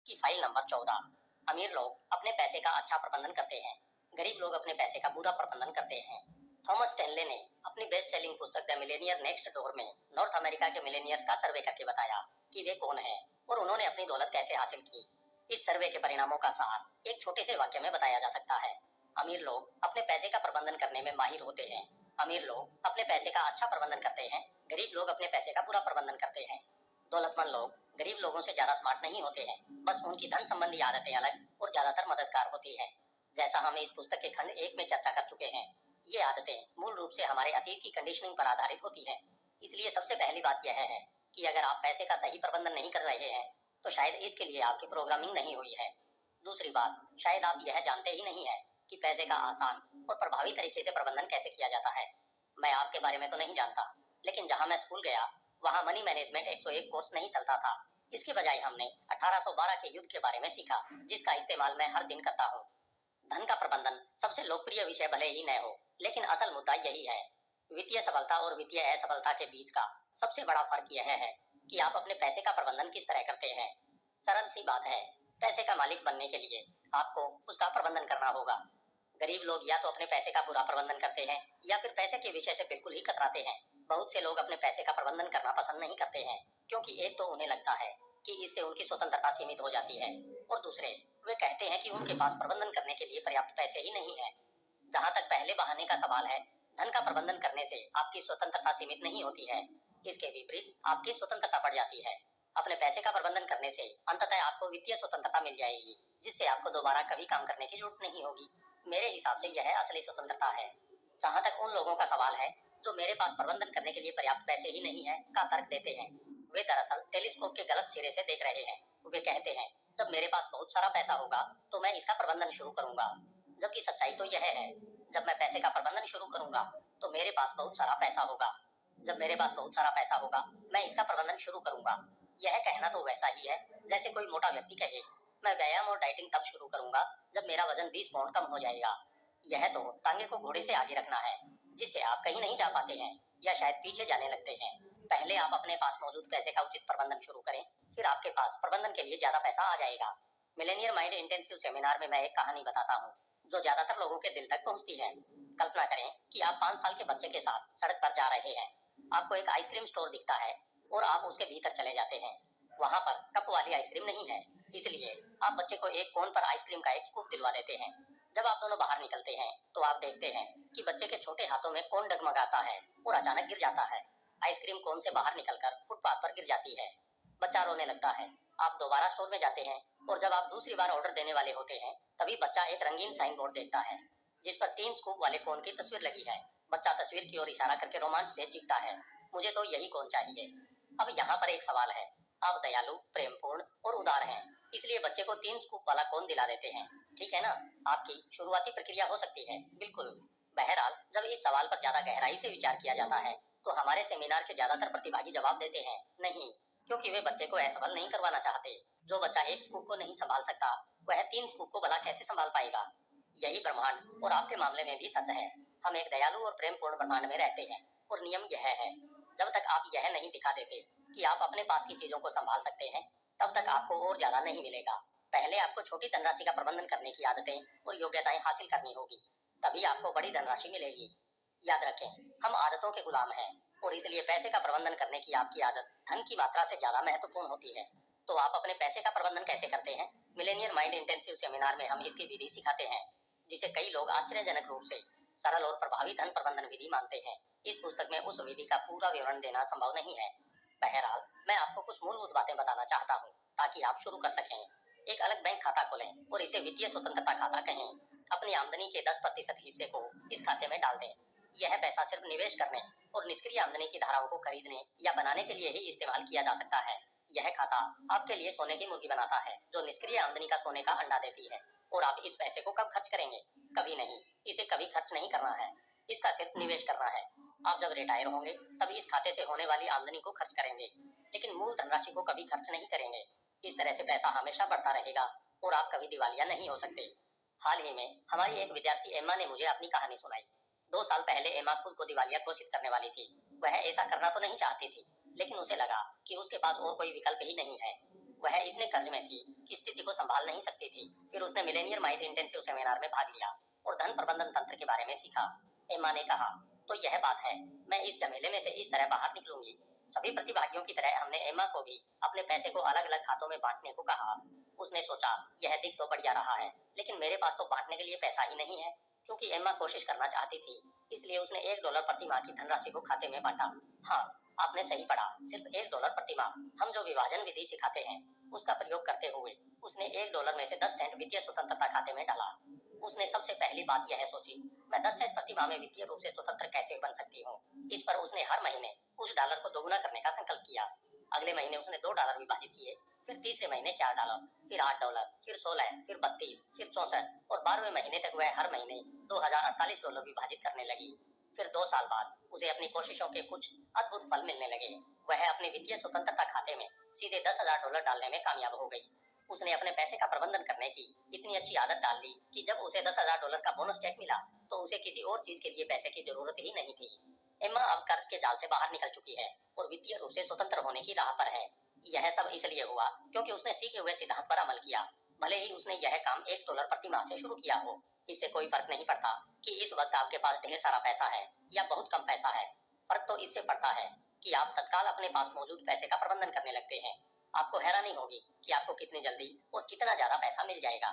की file number 14। अमीर लोग अपने पैसे का अच्छा प्रबंधन करते हैं, गरीब लोग अपने पैसे का बुरा प्रबंधन करते हैं। थॉमस स्टेनले ने अपनी बेस्ट सेलिंग पुस्तक द मिलेनियर नेक्स्ट डोर में नॉर्थ अमेरिका के मिलेनियर्स का सर्वे करके बताया कि वे कौन हैं और उन्होंने अपनी दौलत कैसे हासिल की। इस सर्वे के परिणामों का सार एक छोटे से वाक्य में बताया जा सकता है। अमीर लोग अपने पैसे का प्रबंधन करने में माहिर होते हैं। अमीर लोग अपने पैसे का अच्छा प्रबंधन करते हैं, गरीब लोग अपने पैसे का बुरा प्रबंधन करते हैं। दौलतमंद लोग गरीब लोगों से ज्यादा स्मार्ट नहीं होते हैं, बस उनकी धन संबंधी आदतें अलग और ज्यादातर मददगार होती है। जैसा हम इस पुस्तक के खंड 1 में चर्चा कर चुके हैं, ये आदतें मूल रूप से हमारे अतीत की कंडीशनिंग पर आधारित होती है। इसलिए सबसे पहली बात यह है कि अगर आप पैसे का सही प्रबंधन नहीं कर रहे हैं तो शायद इसके लिए आपकी प्रोग्रामिंग नहीं हुई है। दूसरी बात, शायद आप यह जानते ही नहीं है कि पैसे का आसान और प्रभावी तरीके से प्रबंधन कैसे किया जाता है। मैं आपके बारे में तो नहीं जानता, लेकिन जहां मैं स्कूल गया वहां मनी मैनेजमेंट 101 कोर्स नहीं चलता था। इसके बजाय हमने 1812 के युद्ध के बारे में सीखा, जिसका इस्तेमाल मैं हर दिन करता हूँ। धन का प्रबंधन सबसे लोकप्रिय विषय भले ही न हो, लेकिन असल मुद्दा यही है। वित्तीय सफलता और वित्तीय असफलता के बीच का सबसे बड़ा फर्क यह है कि आप अपने पैसे का प्रबंधन किस तरह करते हैं। सरल सी बात है, पैसे का मालिक बनने के लिए आपको उसका प्रबंधन करना होगा। गरीब लोग या तो अपने पैसे का बुरा प्रबंधन करते हैं या फिर पैसे के विषय से बिल्कुल ही कतराते हैं। बहुत से लोग अपने पैसे का प्रबंधन करना पसंद नहीं करते हैं, क्योंकि एक तो उन्हें लगता है कि इससे उनकी स्वतंत्रता सीमित हो जाती है, और दूसरे वे कहते हैं कि उनके पास प्रबंधन करने के लिए पर्याप्त पैसे ही नहीं है। जहां तक पहले बहाने का सवाल है, धन का प्रबंधन करने से आपकी स्वतंत्रता सीमित नहीं होती है, इसके विपरीत आपकी स्वतंत्रता बढ़ जाती है। अपने पैसे का प्रबंधन करने से अंततः आपको वित्तीय स्वतंत्रता मिल जाएगी, जिससे आपको दोबारा कभी काम करने की जरूरत नहीं होगी। मेरे हिसाब से यह असली स्वतंत्रता है। जहां तक उन लोगों का सवाल है जो मेरे पास प्रबंधन करने के लिए पर्याप्त पैसे ही नहीं है का तर्क देते हैं, वे दरअसल टेलीस्कोप के गलत सिरे से देख रहे हैं। वे कहते हैं जब मेरे पास बहुत सारा पैसा होगा तो मैं इसका प्रबंधन शुरू करूंगा, जबकि सच्चाई तो यह है, जब मैं पैसे का प्रबंधन शुरू करूंगा तो मेरे पास बहुत सारा पैसा होगा। जब मेरे पास बहुत सारा पैसा होगा मैं इसका प्रबंधन शुरू करूंगा। यह कहना तो वैसा ही है जैसे कोई मोटा व्यक्ति कहे मैं व्यायाम और डाइटिंग तब शुरू करूंगा जब मेरा वजन 20 पाउंड कम हो जाएगा। यह तो टांगे को घोड़े से आगे रखना है, जिससे आप कहीं नहीं जा पाते हैं या शायद पीछे जाने लगते हैं। पहले आप अपने पास मौजूद पैसे का उचित प्रबंधन शुरू करें, फिर आपके पास प्रबंधन के लिए ज्यादा पैसा आ जाएगा। मिलेनियर माइंड इंटेंसिव सेमिनार में मैं एक कहानी बताता हूँ जो ज्यादातर लोगों के दिल तक पहुंचती है। कल्पना करें कि आप 5 साल के बच्चे के साथ सड़क पर जा रहे हैं। आपको एक आइसक्रीम स्टोर दिखता है और आप उसके भीतर चले जाते हैं। वहां पर कप वाली आइसक्रीम नहीं है, इसलिए आप बच्चे को एक कोन पर आइसक्रीम का एक स्कूप दिलवा देते हैं। जब आप दोनों बाहर निकलते हैं तो आप देखते हैं कि बच्चे के छोटे हाथों में कोन डगमगाता है और अचानक गिर जाता है। आइसक्रीम कोन से बाहर निकलकर फुटपाथ पर गिर जाती है। बच्चा रोने लगता है। आप दोबारा स्टोर में जाते हैं और जब आप दूसरी बार ऑर्डर देने वाले होते हैं तभी बच्चा एक रंगीन साइन बोर्ड देखता है जिस पर 3 स्कूप वाले कोन की तस्वीर लगी है। बच्चा तस्वीर की ओर इशारा करके रोमांच से चीखता है, मुझे तो यही कोन चाहिए। अब यहाँ पर एक सवाल है, आप दयालु, प्रेमपूर्ण और उदार हैं, इसलिए बच्चे को 3 स्कूप वाला कोन दिला देते हैं, ठीक है ना। आपकी शुरुआती प्रक्रिया हो सकती है, बिल्कुल। बहरहाल जब इस सवाल पर ज्यादा गहराई से विचार किया जाता है तो हमारे सेमिनार के ज्यादातर प्रतिभागी जवाब देते हैं नहीं, क्योंकि वे बच्चे को असफल नहीं करवाना चाहते। जो बच्चा एक स्कूप को नहीं संभाल सकता वह 3 स्कूप को भला कैसे संभाल पाएगा। यही ब्रह्मांड और आपके मामले में भी सच है। हम एक दयालु और प्रेमपूर्ण ब्रह्मांड में रहते हैं और नियम यह है, जब तक आप यह नहीं दिखा देते कि आप अपने पास की चीजों को संभाल सकते हैं तब तक आपको और ज्यादा नहीं मिलेगा। पहले आपको छोटी धनराशि का प्रबंधन करने की आदतें और योग्यताएं हासिल करनी होगी, तभी आपको बड़ी धनराशि मिलेगी। याद रखें, हम आदतों के गुलाम हैं और इसलिए पैसे का प्रबंधन करने की आपकी आदत धन की मात्रा से ज्यादा महत्वपूर्ण होती है। तो आप अपने पैसे का प्रबंधन कैसे करते हैं? मिलेनियर माइंड इंटेंसिव सेमिनार में हम इसकी विधि सिखाते हैं, जिसे कई लोग आश्चर्यजनक रूप से सरल और प्रभावी धन प्रबंधन विधि मानते हैं। इस पुस्तक में उस विधि का पूरा विवरण देना संभव नहीं है। बहरहाल मैं आपको कुछ मूलभूत बातें बताना चाहता हूँ ताकि आप शुरू कर सकें। एक अलग बैंक खाता खोलें और इसे वित्तीय स्वतंत्रता खाता कहें। अपनी आमदनी के 10% हिस्से को इस खाते में डाल दें। यह पैसा सिर्फ निवेश करने और निष्क्रिय आमदनी की धाराओं को खरीदने या बनाने के लिए ही इस्तेमाल किया जा सकता है। यह खाता आपके लिए सोने की मुर्गी बनाता है जो निष्क्रिय आमदनी का सोने का अंडा देती है। और आप इस पैसे को कब खर्च करेंगे? कभी नहीं। इसे कभी खर्च नहीं करना है, इसका सिर्फ निवेश करना है। आप जब रिटायर होंगे तब इस खाते से होने वाली आमदनी को खर्च करेंगे, लेकिन मूल धनराशि को कभी खर्च नहीं करेंगे। इस तरह से पैसा हमेशा बढ़ता रहेगा और आप कभी दिवालिया नहीं हो सकते। हाल ही में हमारी एक विद्यार्थी एम्मा ने मुझे अपनी कहानी सुनाई। 2 साल पहले एम्मा खुद को दिवालिया घोषित करने वाली थी। वह ऐसा करना तो नहीं चाहती थी, लेकिन उसे लगा कि उसके पास और कोई विकल्प ही नहीं है। वह इतने कर्ज में थी कि स्थिति सकती थी। फिर उसने मिलेनियर माइंड इंटेंसिव सेमिनार में भाग लिया और धन प्रबंधन तंत्र के बारे में सीखा। एम्मा ने कहा, तो यह बात है, मैं इस झमेले में से इस तरह बाहर निकलूंगी। सभी प्रतिभागियों की तरह हमने एम्मा को भी अपने पैसे को अलग अलग खातों में बांटने को कहा। उसने सोचा, यह दिख तो बढ़िया रहा है, लेकिन मेरे पास तो बांटने के लिए पैसा ही नहीं है। क्योंकि एम्मा कोशिश करना चाहती थी, इसलिए उसने $1 प्रति माह की धनराशि को खाते में बांटा। हाँ, आपने सही पढ़ा, सिर्फ $1 प्रति माह। हम जो विभाजन विधि सिखाते हैं उसका प्रयोग करते हुए उसने $1 में से 10 सेंट वित्तीय स्वतंत्रता खाते में डाला। उसने सबसे पहली बात यह सोची, मैं 10 सेंट प्रति माह में वित्तीय रूप से स्वतंत्र कैसे बन सकती हूँ। इस पर उसने हर महीने उस डॉलर को दोगुना करने का संकल्प किया। अगले महीने उसने $2 विभाजित किए, फिर तीसरे महीने $4, फिर $8, फिर 16, फिर 32, फिर 64 और 12वें महीने तक वह हर महीने $2048 विभाजित करने लगी। फिर 2 साल बाद उसे अपनी कोशिशों के कुछ अद्भुत फल मिलने लगे। वह अपने वित्तीय स्वतंत्रता खाते में सीधे $10,000 डालने में कामयाब हो गई। उसने अपने पैसे का प्रबंधन करने की इतनी अच्छी आदत डाल ली कि जब उसे $10,000 का बोनस चेक मिला तो उसे किसी और चीज के लिए पैसे की जरूरत ही नहीं थी। एम्मा अब कर्ज के जाल से बाहर निकल चुकी है और वित्तीय रूप से स्वतंत्र होने की राह पर है। यह सब इसलिए हुआ क्योंकि उसने सीखे हुए सिद्धांत पर अमल किया। भले ही उसने यह काम $1 प्रति माह से शुरू किया हो, इससे कोई फर्क नहीं पड़ता कि इस वक्त आपके पास ढेर सारा पैसा है या बहुत कम पैसा है। फर्क तो इससे पड़ता है कि आप तत्काल अपने पास मौजूद पैसे का प्रबंधन करने लगते हैं। आपको हैरानी होगी कि आपको कितनी जल्दी और कितना ज्यादा पैसा मिल जाएगा।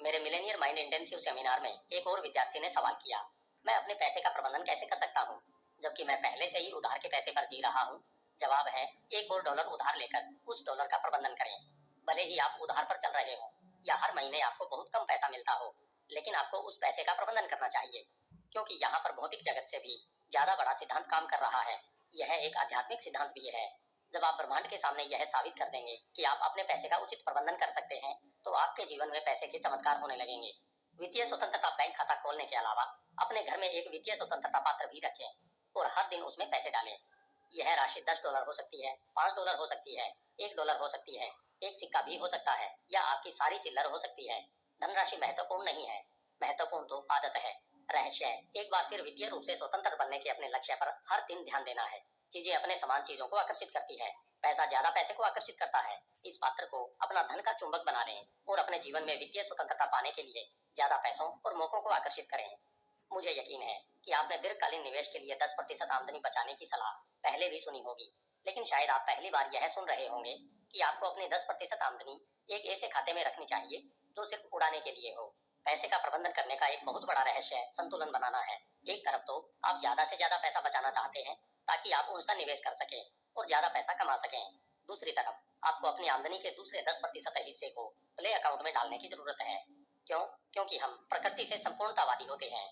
मेरे मिलेनियर माइंड इंटेंसिव सेमिनार में एक और विद्यार्थी ने सवाल किया, मैं अपने पैसे का प्रबंधन कैसे कर सकता हूँ जबकि मैं पहले से ही उधार के पैसे पर जी रहा हूँ। जवाब है, $1 और उधार लेकर उस डॉलर का प्रबंधन करें। भले ही आप उधार पर चल रहे हो या हर महीने आपको बहुत कम पैसा मिलता हो, लेकिन आपको उस पैसे का प्रबंधन करना चाहिए क्योंकि यहाँ पर भौतिक जगत से भी ज्यादा बड़ा सिद्धांत काम कर रहा है। यह एक आध्यात्मिक सिद्धांत भी है। जब आप ब्रह्मांड के सामने यह साबित कर देंगे कि आप अपने पैसे का उचित प्रबंधन कर सकते हैं तो आपके जीवन में पैसे के चमत्कार होने लगेंगे। वित्तीय स्वतंत्रता बैंक खाता खोलने के अलावा अपने घर में एक वित्तीय स्वतंत्रता पात्र भी रखें और हर दिन उसमें पैसे डालें। यह राशि $10 हो सकती है, $5 हो सकती है, $1 हो सकती है, एक सिक्का भी हो सकता है या आपकी सारी चिल्लर हो सकती है। धनराशि महत्वपूर्ण नहीं है, महत्वपूर्ण तो आदत है, रहस्य है। एक बार फिर वित्तीय रूप से स्वतंत्र बनने के अपने लक्ष्य पर हर दिन ध्यान देना है। चीजें अपने समान चीजों को आकर्षित करती है, पैसा ज्यादा पैसे को आकर्षित करता है। इस पात्र को अपना धन का चुंबक बना लें और अपने जीवन में वित्तीय स्वतंत्रता पाने के लिए ज्यादा पैसों और मौकों को आकर्षित करें। मुझे यकीन है कि आपने दीर्घकालीन निवेश के लिए 10% आमदनी बचाने की सलाह पहले भी सुनी होगी, लेकिन शायद आप पहली बार यह सुन रहे होंगे कि आपको अपनी 10% आमदनी एक ऐसे खाते में रखनी चाहिए जो सिर्फ उड़ाने के लिए हो। पैसे का प्रबंधन करने का एक बहुत बड़ा रहस्य संतुलन बनाना है। एक तरफ तो आप ज्यादा से ज्यादा पैसा बचाना चाहते हैं ताकि आप उसका निवेश कर सकें और ज्यादा पैसा कमा सकें। दूसरी तरफ आपको अपनी आमदनी के दूसरे 10% हिस्से को प्ले अकाउंट में डालने की जरूरत है। क्यों? क्योंकि हम प्रकृति से संपूर्णतावादी होते हैं।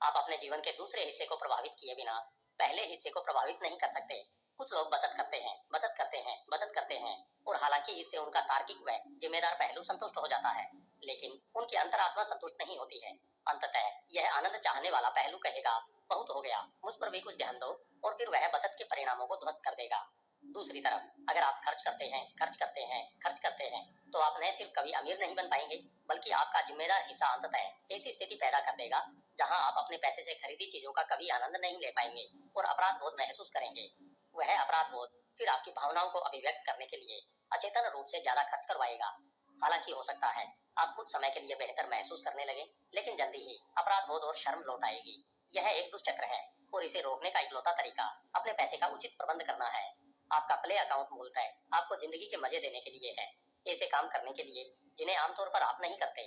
आप अपने जीवन के दूसरे हिस्से को प्रभावित किए बिना पहले हिस्से को प्रभावित नहीं कर सकते। कुछ लोग बचत करते हैं, बचत करते हैं, बचत करते हैं और हालांकि इससे उनका तार्किक व जिम्मेदार पहलू संतुष्ट हो जाता है, लेकिन उनकी अंतरात्मा संतुष्ट नहीं होती है। अंततः यह आनंद चाहने वाला पहलू कहेगा, बहुत हो गया, मुझ पर भी कुछ ध्यान दो, और फिर वह बचत के परिणामों को ध्वस्त कर देगा। दूसरी तरफ अगर आप खर्च करते हैं, खर्च करते हैं, खर्च करते हैं, तो आप न सिर्फ कभी अमीर नहीं बन पाएंगे बल्कि आपका जिम्मेदार हिस्सा अंततः ऐसी स्थिति पैदा कर देगा जहां आप अपने पैसे से खरीदी चीजों का कभी आनंद नहीं ले पाएंगे और अपराध बोध महसूस करेंगे। वह अपराध बोध फिर आपकी भावनाओं को अभिव्यक्त करने के लिए अचेतन रूप से ज्यादा खर्च करवाएगा। हालांकि हो सकता है आप कुछ समय के लिए बेहतर महसूस करने लगे, लेकिन जल्दी ही अपराध बोध और शर्म लौट आएगी। यह एक दुष्चक्र है और इसे रोकने का इकलौता तरीका अपने पैसे का उचित प्रबंध करना है। आपका प्ले अकाउंट मूलतः आपको जिंदगी के मजे देने के लिए है, ऐसे काम करने के लिए जिन्हें आमतौर पर आप नहीं करते।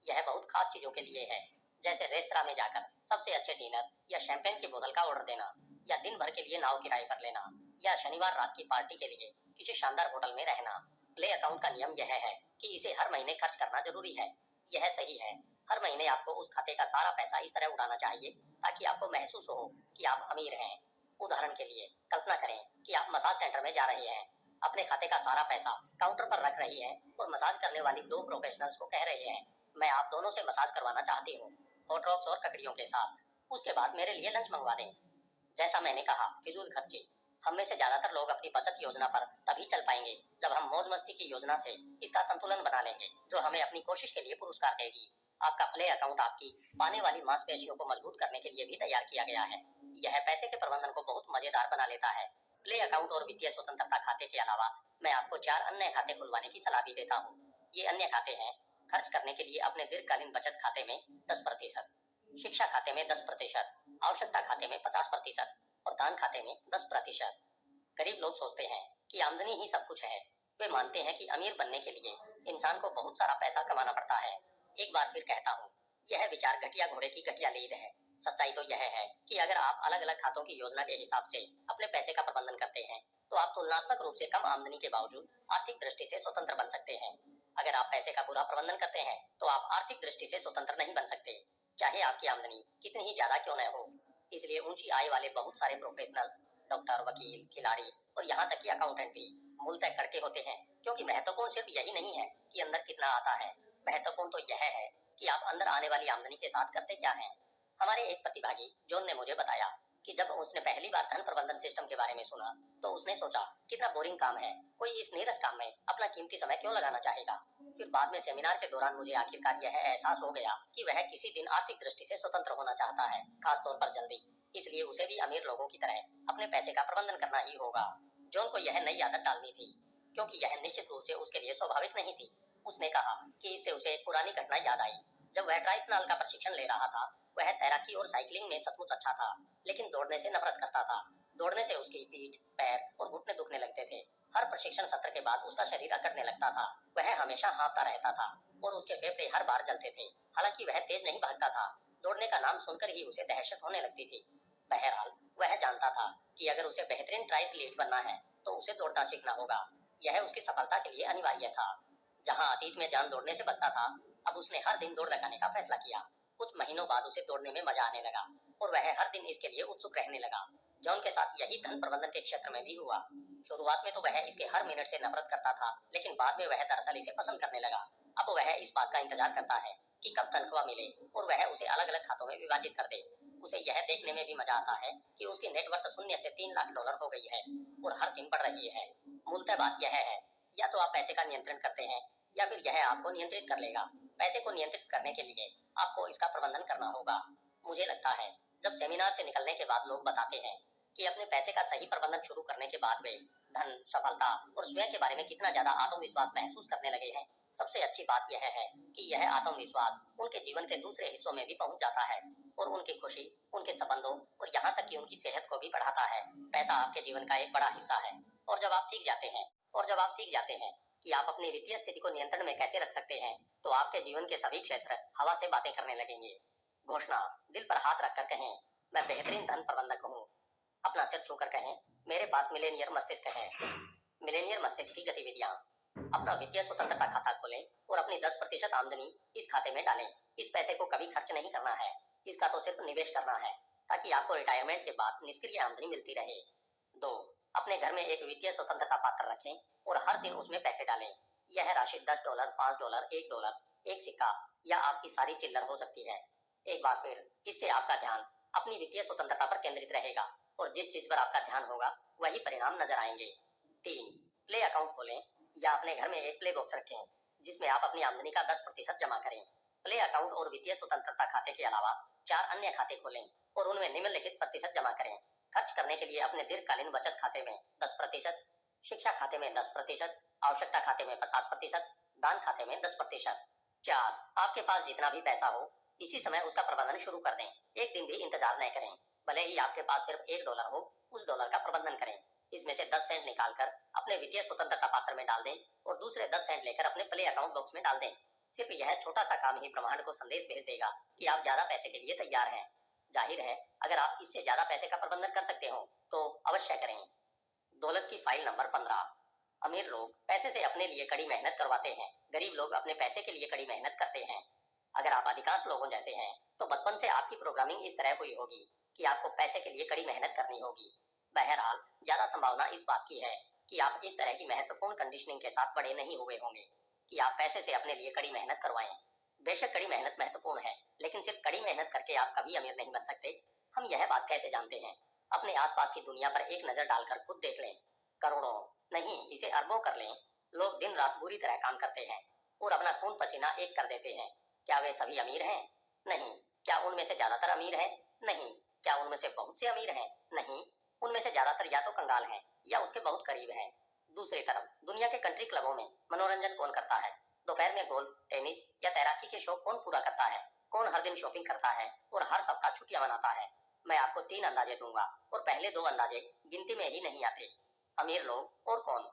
यह बहुत खास चीजों के लिए है, जैसे रेस्तरां में जाकर सबसे अच्छे डिनर या शैंपेन की बोतल का ऑर्डर देना, या दिन भर के लिए नाव किराए पर लेना, या शनिवार रात की पार्टी के लिए किसी शानदार होटल में रहना। प्ले अकाउंट का नियम यह है कि इसे हर महीने खर्च करना जरूरी है। यह सही है, हर महीने आपको उस खाते का सारा पैसा इस तरह उड़ाना चाहिए ताकि आपको महसूस हो कि आप अमीर हैं। उदाहरण के लिए कल्पना करें कि आप मसाज सेंटर में जा रहे हैं, अपने खाते का सारा पैसा काउंटर पर रख रही हैं और मसाज करने वाली 2 प्रोफेशनल्स को कह रहे हैं, मैं आप दोनों से मसाज करवाना चाहती हूँ, हॉट रॉक्स और ककड़ियों के साथ। उसके बाद मेरे लिए लंच मंगवा दें। जैसा मैंने कहा, फिजूल खर्ची। हम में से ज्यादातर लोग अपनी बचत योजना पर तभी चल पाएंगे जब हम मौज मस्ती की योजना से इसका संतुलन बना लेंगे, जो हमें अपनी कोशिश के लिए पुरस्कार देगी। आपका प्ले अकाउंट आपकी पाने वाली मांसपेशियों को मजबूत करने के लिए भी तैयार किया गया है। यह पैसे के प्रबंधन को बहुत मजेदार बना लेता है। प्ले अकाउंट और वित्तीय स्वतंत्रता खाते के अलावा मैं आपको 4 अन्य खाते खुलवाने की सलाह भी देता हूँ। ये अन्य खाते हैं खर्च करने के लिए अपने दीर्घकालीन बचत खाते में 10%, शिक्षा खाते में 10%, आवश्यकता खाते में 50% और दान खाते में 10%। गरीब लोग सोचते हैं कि आमदनी ही सब कुछ है। वे मानते हैं कि अमीर बनने के लिए इंसान को बहुत सारा पैसा कमाना पड़ता है। एक बार फिर कहता हूँ, यह विचार घटिया घोड़े की घटिया लीद है। सच्चाई तो यह है कि अगर आप अलग अलग खातों की योजना के हिसाब से अपने पैसे का प्रबंधन करते हैं तो आप तुलनात्मक रूप से कम आमदनी के बावजूद आर्थिक दृष्टि से स्वतंत्र बन सकते हैं। अगर आप पैसे का बुरा प्रबंधन करते हैं तो आप आर्थिक दृष्टि से स्वतंत्र नहीं बन सकते, चाहे आपकी आमदनी कितनी ही ज्यादा क्यों न हो। इसलिए ऊंची आय वाले बहुत सारे प्रोफेशनल, डॉक्टर, वकील, खिलाड़ी और यहाँ तक कि अकाउंटेंट भी मूलतः करके होते हैं, क्योंकि महत्वपूर्ण सिर्फ यही नहीं है कि अंदर कितना आता है, महत्वपूर्ण तो यह है कि आप अंदर आने वाली आमदनी के साथ करते क्या हैं। हमारे एक प्रतिभागी जॉन ने मुझे बताया कि जब उसने पहली बार धन प्रबंधन सिस्टम के बारे में सुना तो उसने सोचा कितना बोरिंग काम है, कोई इस नीरस काम में अपना कीमती समय क्यों लगाना चाहेगा। फिर बाद में सेमिनार के दौरान मुझे आखिरकार यह एहसास हो गया कि वह किसी दिन आर्थिक दृष्टि से स्वतंत्र होना चाहता है, खासतौर पर जल्दी। इसलिए उसे भी अमीर लोगों की तरह अपने पैसे का प्रबंधन करना ही होगा। जॉन को यह नई आदत डालनी थी, क्योंकि यह निश्चित रूप से उसके लिए स्वाभाविक नहीं थी। उसने कहा कि इससे उसे एक पुरानी घटना याद आई। जब वह ट्राइथनॉल का प्रशिक्षण ले रहा था, वह तैराकी और साइकिलिंग में सचमुच अच्छा था, लेकिन दौड़ने से नफरत करता था। दौड़ने से उसकी पीठ, पैर और घुटने दुखने लगते थे। हर प्रशिक्षण सत्र के बाद उसका शरीर अकड़ने लगता था। वह हमेशा हाँफता रहता था और उसके फेफड़े हर बार जलते थे। हालांकि वह तेज नहीं भागता था, दौड़ने का नाम सुनकर ही उसे दहशत होने लगती थी। बहरहाल वह जानता था कि अगर उसे बेहतरीन ट्रायथलीट बनना है तो उसे दौड़ना सीखना होगा। यह उसकी सफलता के लिए अनिवार्य था। जहां अतीत में जान दौड़ने से बचता था, अब उसने हर दिन दौड़ लगाने का फैसला किया। कुछ महीनों बाद उसे दौड़ने में मजा आने लगा और वह हर दिन इसके लिए उत्सुक रहने लगा। जॉन के साथ यही धन प्रबंधन के क्षेत्र में भी हुआ। शुरुआत में तो वह इसके हर मिनट से नफरत करता था, लेकिन बाद में वह दरअसल इसे पसंद करने लगा। अब वह इस बात का इंतजार करता है कि कब तनख्वाह मिले और वह उसे अलग अलग खातों में विभाजित कर दे। उसे यह देखने में भी मजा आता है कि उसकी नेटवर्थ शून्य से $3 लाख हो गई है और हर दिन बढ़ रही है। मूलतः बात यह है, या तो आप पैसे का नियंत्रण करते हैं या फिर यह आपको नियंत्रित कर लेगा। पैसे को नियंत्रित करने के लिए आपको इसका प्रबंधन करना होगा। मुझे लगता है जब सेमिनार से निकलने के बाद लोग बताते हैं कि अपने पैसे का सही प्रबंधन शुरू करने के बाद वे धन, सफलता और स्वयं के बारे में कितना ज्यादा आत्मविश्वास महसूस करने लगे हैं, सबसे अच्छी बात यह है कि यह आत्मविश्वास उनके जीवन के दूसरे हिस्सों में भी पहुंच जाता है और उनकी खुशी, उनके संबंधों और यहाँ तक कि उनकी सेहत को भी बढ़ाता है। पैसा आपके जीवन का एक बड़ा हिस्सा है और जब आप सीख जाते हैं कि आप अपनी वित्तीय स्थिति को नियंत्रण में कैसे रख सकते हैं, तो आपके जीवन के सभी क्षेत्र हवा से बातें करने लगेंगे। घोषणा, दिल पर हाथ रखकर कहें, मैं बेहतरीन धन प्रबंधक हूँ। अपना सिर छूकर कहें, मेरे पास मिलेनियर मस्तिष्क है। मिलेनियर मस्तिष्क की गतिविधियां, अपना वित्तीय स्वतंत्रता खाता खोलें और अपनी 10% आमदनी इस खाते में डालें। इस पैसे को कभी खर्च नहीं करना है, इसका तो सिर्फ निवेश करना है ताकि आपको रिटायरमेंट के बाद निष्क्रिय आमदनी मिलती रहे। 2, अपने घर में एक वित्तीय स्वतंत्रता पात्र रखें और हर दिन उसमें पैसे डालें। यह राशि $10, $5, $1, एक सिक्का या आपकी सारी चिल्लर हो सकती है। एक बार फिर, इससे आपका ध्यान अपनी वित्तीय स्वतंत्रता पर केंद्रित रहेगा और जिस चीज पर आपका ध्यान होगा वही परिणाम नजर आएंगे। 3, प्ले अकाउंट खोलें या अपने घर में एक प्ले बॉक्स रखें जिसमें आप अपनी आमदनी का 10% जमा करें। प्ले अकाउंट और वित्तीय स्वतंत्रता खाते के अलावा 4 अन्य खाते खोलें और उनमें निम्नलिखित प्रतिशत जमा करें। खर्च करने के लिए अपने दीर्घकालीन बचत खाते में 10%, शिक्षा खाते में 10%, आवश्यकता खाते में 50%, दान खाते में 10%। 4, आपके पास जितना भी पैसा हो इसी समय उसका प्रबंधन शुरू कर दें। एक दिन भी इंतजार न करें। भले ही आपके पास सिर्फ $1 हो, उस डॉलर का प्रबंधन करें। इसमें से 10 सेंट निकालकर अपने वित्तीय स्वतंत्रता पात्र में डाल दें और दूसरे 10 सेंट लेकर अपने प्ले अकाउंट बॉक्स में डाल दें। सिर्फ यह छोटा सा काम ही ब्रह्मांड को संदेश भेज देगा कि आप ज्यादा पैसे के लिए तैयार हैं। जाहिर है, अगर आप इससे ज्यादा पैसे का प्रबंधन कर सकते हो तो अवश्य करें। दौलत की फाइल नंबर 15। अमीर लोग पैसे से अपने लिए कड़ी मेहनत करवाते हैं, गरीब लोग अपने पैसे के लिए कड़ी मेहनत करते हैं। अगर आप अधिकांश लोगों जैसे हैं तो बचपन से आपकी प्रोग्रामिंग इस तरह हुई होगी कि आपको पैसे के लिए कड़ी मेहनत करनी होगी। बहरहाल, ज्यादा संभावना इस बात की है कि आप इस तरह की महत्वपूर्ण कंडीशनिंग के साथ बड़े नहीं हुए होंगे कि आप पैसे से अपने लिए कड़ी मेहनत करवाएं। बेशक कड़ी मेहनत महत्वपूर्ण है, लेकिन सिर्फ कड़ी मेहनत करके आप कभी अमीर नहीं बन सकते। हम यह बात कैसे जानते हैं? अपने आसपास की दुनिया पर एक नजर डालकर खुद देख लें। करोड़ों नहीं, इसे अरबों कर लें, लोग दिन रात बुरी तरह काम करते हैं और अपना खून पसीना एक कर देते हैं। क्या वे सभी अमीर हैं? नहीं। क्या उनमें से ज्यादातर अमीर हैं? नहीं। क्या उनमें से बहुत से अमीर हैं? नहीं। उनमें से ज्यादातर या तो कंगाल हैं या उसके बहुत करीब हैं। दूसरी तरफ दुनिया के कंट्री क्लबों में मनोरंजन कौन करता है? दोपहर में गोल्फ, टेनिस या तैराकी के शौक कौन पूरा करता है? कौन हर दिन शॉपिंग करता है और हर सप्ताह छुट्टियां मनाता है? मैं आपको 3 अंदाजे दूंगा और पहले 2 अंदाजे गिनती में ही नहीं आते। अमीर लोग और कौन?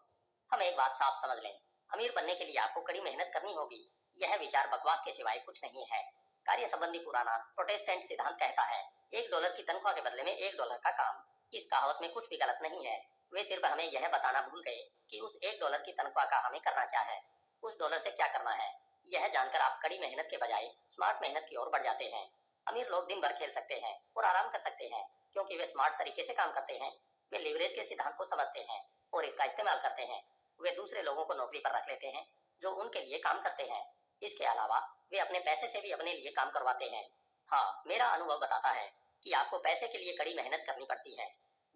हम एक बात साफ समझ लें, अमीर बनने के लिए आपको कड़ी मेहनत करनी होगी। यह विचार बकवास के सिवाय कुछ नहीं है। कार्य संबंधी पुराना प्रोटेस्टेंट सिद्धांत कहता है, $1 की तनख्वाह के बदले में $1 का काम। इस कहावत में कुछ भी गलत नहीं है। वे सिर्फ हमें यह बताना भूल गए कि उस $1 की तनख्वाह का हमें करना क्या है, उस डॉलर से क्या करना है। यह जानकर आप कड़ी मेहनत के बजाय स्मार्ट मेहनत की ओर बढ़ जाते हैं। अमीर लोग दिन भर खेल सकते हैं और आराम कर सकते हैं क्योंकि वे स्मार्ट तरीके से काम करते हैं। वे लिवरेज के सिद्धांत को समझते हैं और इसका इस्तेमाल करते हैं। वे दूसरे लोगों को नौकरी पर रख लेते हैं जो उनके लिए काम करते हैं। इसके अलावा वे अपने पैसे से भी अपने लिए काम करवाते हैं। हाँ, मेरा अनुभव बताता है कि आपको पैसे के लिए कड़ी मेहनत करनी पड़ती है।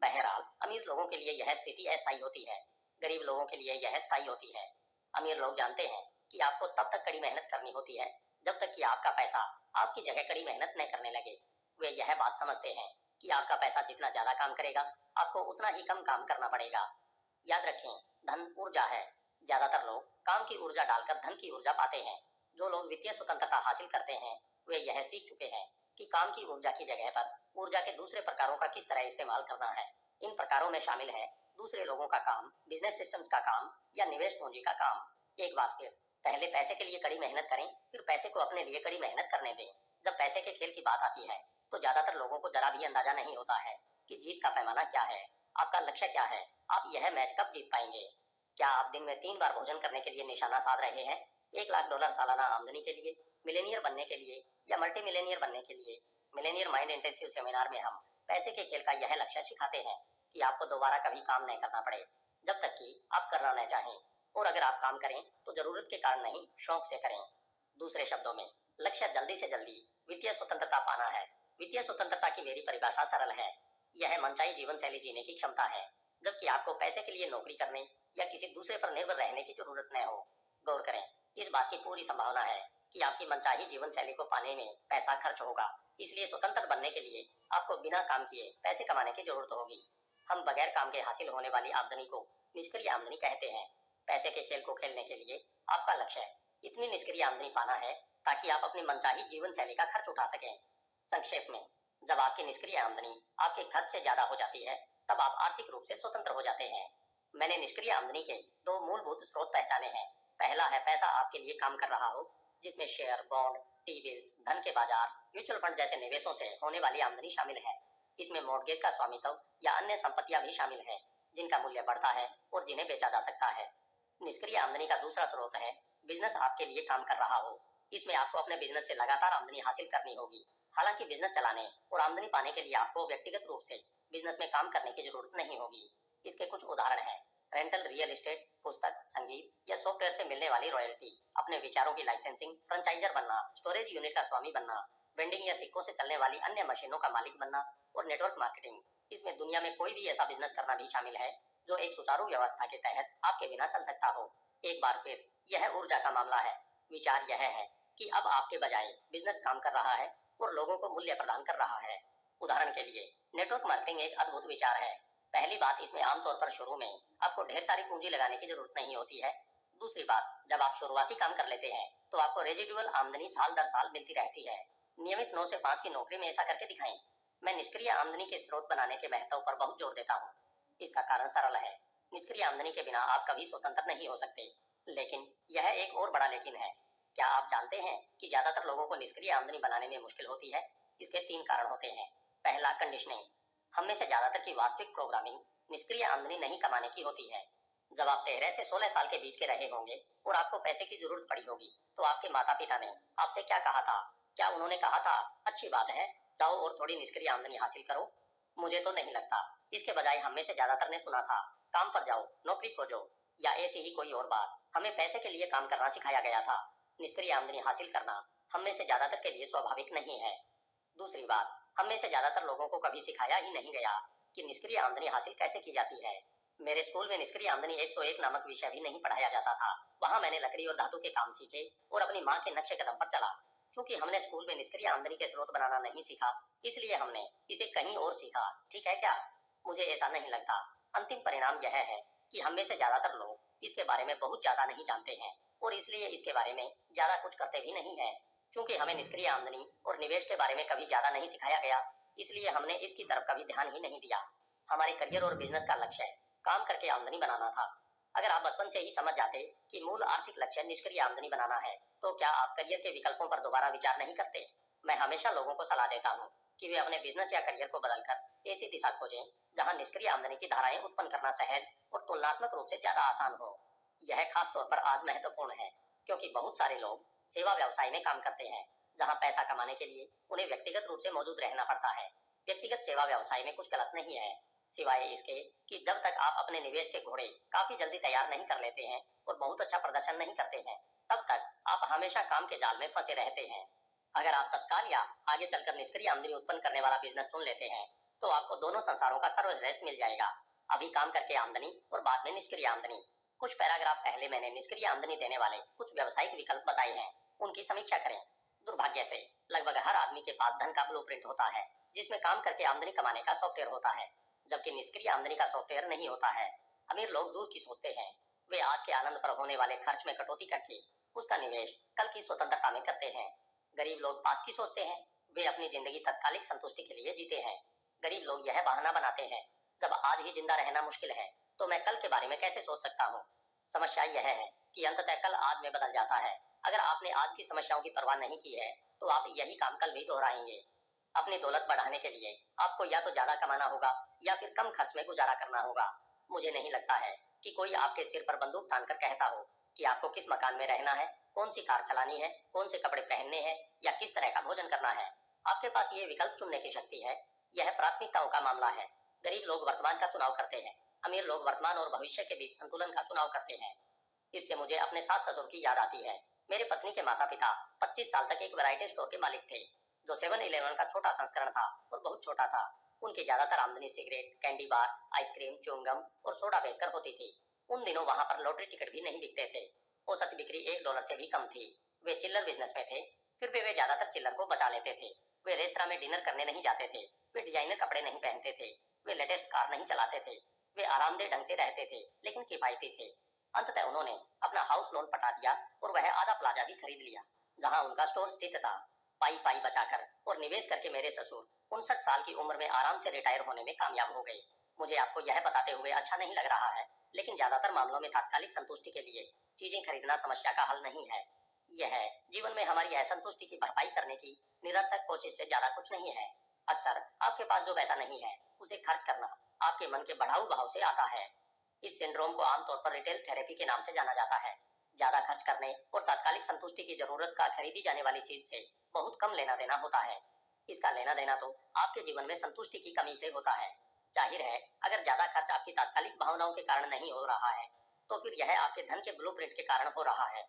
बहरहाल, अमीर लोगों के लिए यह स्थिति अस्थायी होती है, गरीब लोगों के लिए यह स्थायी होती है। अमीर लोग जानते हैं कि आपको तब तक कड़ी मेहनत करनी होती है जब तक कि आपका पैसा आपकी जगह कड़ी मेहनत न करने लगे। वे यह बात समझते हैं कि आपका पैसा जितना ज्यादा काम करेगा, आपको उतना ही कम काम करना पड़ेगा। याद रखें, धन ऊर्जा है। ज्यादातर लोग काम की ऊर्जा डालकर धन की ऊर्जा पाते हैं। जो लोग वित्तीय स्वतंत्रता हासिल करते हैं, वे यह सीख चुके हैं कि काम की ऊर्जा की जगह पर ऊर्जा के दूसरे प्रकारों का किस तरह इस्तेमाल करना है। इन प्रकारों में शामिल है दूसरे लोगों का काम, बिजनेस सिस्टम्स का काम या निवेश पूंजी का काम। एक बात फिर, पहले पैसे के लिए कड़ी मेहनत करें, फिर पैसे को अपने लिए कड़ी मेहनत करने दें। जब पैसे के खेल की बात आती है तो ज्यादातर लोगों को जरा भी अंदाजा नहीं होता है कि जीत का पैमाना क्या है, आपका लक्ष्य क्या है, आप यह मैच कब जीत पाएंगे। क्या आप दिन में 3 बार भोजन करने के लिए निशाना साध रहे हैं, $1 लाख सालाना आमदनी के लिए, मिलेनियर बनने के लिए या मल्टी मिलेनियर बनने के लिए? मिलेनियर माइंड इंटेंसिव सेमिनार में हम पैसे के खेल का यह लक्ष्य सिखाते हैं कि आपको दोबारा कभी काम नहीं करना पड़े जब तक कि आप करना न चाहें, और अगर आप काम करें तो जरूरत के कारण नहीं, शौक से करें। दूसरे शब्दों में, लक्ष्य जल्दी से जल्दी वित्तीय स्वतंत्रता पाना है। वित्तीय स्वतंत्रता की मेरी परिभाषा सरल है, यह मनचाही जीवन शैली जीने की क्षमता है, जबकि आपको पैसे के लिए नौकरी करने या किसी दूसरे पर निर्भर रहने की जरूरत न हो। गौर करें, इस बात की पूरी संभावना है कि आपकी मनचाही जीवन शैली को पाने में पैसा खर्च होगा, इसलिए स्वतंत्र बनने के लिए आपको बिना काम किए पैसे कमाने की जरूरत होगी। हम बगैर काम के हासिल होने वाली आमदनी को निष्क्रिय आमदनी कहते हैं। पैसे के खेल को खेलने के लिए आपका लक्ष्य इतनी निष्क्रिय आमदनी पाना है ताकि आप अपनी मनचाही जीवन शैली का खर्च उठा सकें। संक्षेप में, जब आपकी निष्क्रिय आमदनी आपके खर्च से ज्यादा हो जाती है, तब आप आर्थिक रूप से स्वतंत्र हो जाते हैं। मैंने निष्क्रिय आमदनी के 2 मूलभूत स्रोत पहचाने हैं। पहला है पैसा आपके लिए काम कर रहा हो, जिसमें शेयर, बॉन्ड, टी बिल्स, धन के बाजार, म्यूचुअल फंड जैसे निवेशों से होने वाली आमदनी शामिल है। इसमें मॉर्गेज का स्वामित्व या अन्य संपत्तियां भी शामिल है जिनका मूल्य बढ़ता है और जिन्हें बेचा जा सकता है। निष्क्रिय आमदनी का दूसरा स्रोत है बिजनेस आपके लिए काम कर रहा हो। इसमें आपको अपने बिजनेस से लगातार आमदनी हासिल करनी होगी। हालांकि बिजनेस चलाने और आमदनी पाने के लिए आपको व्यक्तिगत रूप से बिजनेस में काम करने की जरूरत नहीं होगी। इसके कुछ उदाहरण हैं, रेंटल रियल एस्टेट, पुस्तक, संगीत या सॉफ्टवेयर से मिलने वाली रॉयल्टी, अपने विचारों की लाइसेंसिंग, फ्रेंचाइजर बनना, स्टोरेज यूनिट का स्वामी बनना, वेंडिंग या सिक्कों से चलने वाली अन्य मशीनों का मालिक बनना और नेटवर्क मार्केटिंग। इसमें दुनिया में कोई भी ऐसा बिजनेस करना भी शामिल है जो एक सुचारू व्यवस्था के तहत आपके बिना चल सकता हो। एक बार फिर, यह ऊर्जा का मामला है। विचार यह है कि अब आपके बजाय बिजनेस काम कर रहा है और लोगों को मूल्य प्रदान कर रहा है। उदाहरण के लिए, नेटवर्क मार्केटिंग एक अद्भुत विचार है। पहली बात, इसमें आमतौर पर शुरू में आपको ढेर सारी पूंजी लगाने की जरूरत नहीं होती है। दूसरी बात, जब आप शुरुआती काम कर लेते हैं तो आपको रेजिडुअल आमदनी साल दर साल मिलती रहती है। नियमित 9 से 5 की नौकरी में ऐसा करके दिखाएं। मैं निष्क्रिय आमदनी के स्रोत बनाने के महत्व पर बहुत जोर देता हूँ। इसका कारण सरल है, निष्क्रिय आमदनी के बिना आप कभी स्वतंत्र नहीं हो सकते। लेकिन यह एक और बड़ा लेकिन है। क्या आप जानते हैं कि ज्यादातर लोगों को निष्क्रिय आमदनी बनाने में मुश्किल होती है? इसके 3 कारण होते हैं। पहला, कंडीशनिंग। हम में से ज्यादातर की वास्तविक प्रोग्रामिंग निष्क्रिय आमदनी नहीं कमाने की होती है। जब आप 13 से 16 साल के बीच के रहे होंगे और आपको पैसे की जरूरत पड़ी होगी, तो आपके माता पिता ने आपसे क्या कहा था? क्या उन्होंने कहा था, अच्छी बात है, जाओ और थोड़ी निष्क्रिय आमदनी हासिल करो? मुझे तो नहीं लगता। इसके बजाय हम में से ज्यादातर ने सुना था, काम पर जाओ, नौकरी खोजो, या ऐसी ही कोई और बात। हमें पैसे के लिए काम करना सिखाया गया था। निष्क्रिय आमदनी हासिल करना हम में से ज्यादातर के लिए स्वाभाविक नहीं है। दूसरी बात, हम में से ज्यादातर लोगों को कभी सिखाया ही नहीं गया कि निष्क्रिय आमदनी हासिल कैसे की जाती है। मेरे स्कूल में निष्क्रिय आमदनी 101 नामक विषय भी नहीं पढ़ाया जाता था। वहां मैंने लकड़ी और धातु के काम सीखे और अपनी माँ के नक्शे कदम पर चला। क्योंकि हमने स्कूल में निष्क्रिय आमदनी के स्रोत बनाना नहीं सीखा, इसलिए हमने इसे कहीं और सीखा। ठीक है क्या? मुझे ऐसा नहीं लगता। अंतिम परिणाम यह है कि हम में से ज्यादातर लोग इसके बारे में बहुत ज्यादा नहीं जानते हैं और इसलिए इसके बारे में ज्यादा कुछ करते भी नहीं है। क्योंकि हमें निष्क्रिय आमदनी और निवेश के बारे में कभी ज्यादा नहीं सिखाया गया, इसलिए हमने इसकी तरफ कभी ध्यान ही नहीं दिया। हमारे करियर और बिजनेस का लक्ष्य काम करके आमदनी बनाना था। अगर आप बचपन से ही समझ जाते कि मूल आर्थिक लक्ष्य निष्क्रिय आमदनी बनाना है, तो क्या आप करियर के विकल्पों पर दोबारा विचार नहीं करते? मैं हमेशा लोगों को सलाह देता हूँ कि वे अपने बिजनेस या करियर को बदलकर ऐसी दिशा खोजें जहां निष्क्रिय आमदनी की धाराएं उत्पन्न करना सहज और तुलनात्मक रूप से ज्यादा आसान हो। यह खास तौर पर आज महत्वपूर्ण है, क्योंकि बहुत सारे लोग सेवा व्यवसाय में काम करते हैं, जहां पैसा कमाने के लिए उन्हें व्यक्तिगत रूप से मौजूद रहना पड़ता है। व्यक्तिगत सेवा व्यवसाय में कुछ गलत नहीं है, सिवाय इसके कि जब तक आप अपने निवेश के घोड़े काफी जल्दी तैयार नहीं कर लेते हैं और बहुत अच्छा प्रदर्शन नहीं करते हैं, तब तक आप हमेशा काम के जाल में फंसे रहते हैं। अगर आप तत्काल या आगे चलकर निष्क्रिय आमदनी उत्पन्न करने वाला बिजनेस चुन लेते हैं, तो आपको दोनों संसारों का सर्वश्रेष्ठ मिल जाएगा। अभी काम करके आमदनी और बाद में निष्क्रिय आमदनी। कुछ पैराग्राफ पहले मैंने निष्क्रिय आमदनी देने वाले कुछ व्यावसायिक विकल्प बताए हैं, उनकी समीक्षा करें। दुर्भाग्य से लगभग हर आदमी के पास धन का ब्लूप्रिंट होता है, जिसमें काम करके आमदनी कमाने का सॉफ्टवेयर होता है, जबकि निष्क्रिय आमदनी का सॉफ्टवेयर नहीं होता है। अमीर लोग दूर की सोचते हैं, वे आज के आनंद पर होने वाले खर्च में कटौती करके उसका निवेश कल की स्वतंत्रता में करते हैं। गरीब लोग पास की सोचते हैं, वे अपनी जिंदगी तत्कालिक संतुष्टि के लिए जीते हैं। गरीब लोग यह बहाना बनाते हैं, जब आज ही जिंदा रहना मुश्किल है तो मैं कल के बारे में कैसे सोच सकता हूँ। समस्या यह है कि अंततः कल आज में बदल जाता है। अगर आपने आज की समस्याओं की परवाह नहीं की है, तो आप यही काम कल भी दोहराएंगे। अपनी दौलत बढ़ाने के लिए आपको या तो ज्यादा कमाना होगा या फिर कम खर्च में गुजारा करना होगा। मुझे नहीं लगता है कि कोई आपके सिर पर बंदूक तानकर कहता हो कि आपको किस मकान में रहना है, कौन सी कार चलानी है, कौन से कपड़े पहनने हैं या किस तरह का भोजन करना है। आपके पास ये विकल्प चुनने की शक्ति है। यह प्राथमिकताओं का मामला है। गरीब लोग वर्तमान का चुनाव करते हैं, अमीर लोग वर्तमान और भविष्य के बीच संतुलन का चुनाव करते हैं। इससे मुझे अपने सास ससुर की याद आती है। मेरे पत्नी के माता पिता 25 साल तक एक वैरायटी स्टोर के मालिक थे, जो 7-Eleven का छोटा संस्करण था और बहुत छोटा था। उनकी ज्यादातर आमदनी cigarette, candy bar, ice cream, chewing gum और सोडा बेचकर होती थी। उन दिनों वहां पर लॉटरी टिकट भी नहीं बिकते थे। औसत बिक्री $1 से भी कम थी। वे चिल्लर बिजनेस में थे, फिर भी वे ज्यादातर चिल्लर को बचा लेते थे। वे रेस्तरां में डिनर करने नहीं जाते थे, वे डिजाइनर कपड़े नहीं पहनते थे, वे लेटेस्ट कार नहीं चलाते थे, वे आरामदेह ढंग से रहते थे लेकिन किफायती थे। अंततः उन्होंने अपना हाउस लोन पटा दिया और वह आधा प्लाजा भी खरीद लिया जहां उनका स्टोर स्थित था। पाई पाई बचाकर और निवेश करके मेरे ससुर 59 साल की उम्र में आराम से रिटायर होने में कामयाब हो गए। मुझे आपको यह बताते हुए अच्छा नहीं लग रहा है, लेकिन ज्यादातर मामलों में तात्कालिक संतुष्टि के लिए चीजें खरीदना समस्या का हल नहीं है। यह जीवन में हमारी असंतुष्टि की भरपाई करने की निरंतर कोशिश से ज्यादा कुछ नहीं है। अक्सर आपके पास जो पैसा नहीं है उसे खर्च करना आपके मन के बढ़ाऊ भाव से आता है। इस सिंड्रोम को आमतौर पर रिटेल थेरेपी के नाम से जाना जाता है। ज्यादा खर्च करने और तात्कालिक संतुष्टि की जरूरत का खरीदी जाने वाली चीज से बहुत कम लेना देना होता है। इसका लेना देना तो आपके जीवन में संतुष्टि की कमी से होता है। जाहिर है, अगर ज्यादा खर्च आपकी तात्कालिक भावनाओं के कारण नहीं हो रहा है, तो फिर यह आपके धन के ब्लूप्रिंट के कारण हो रहा है।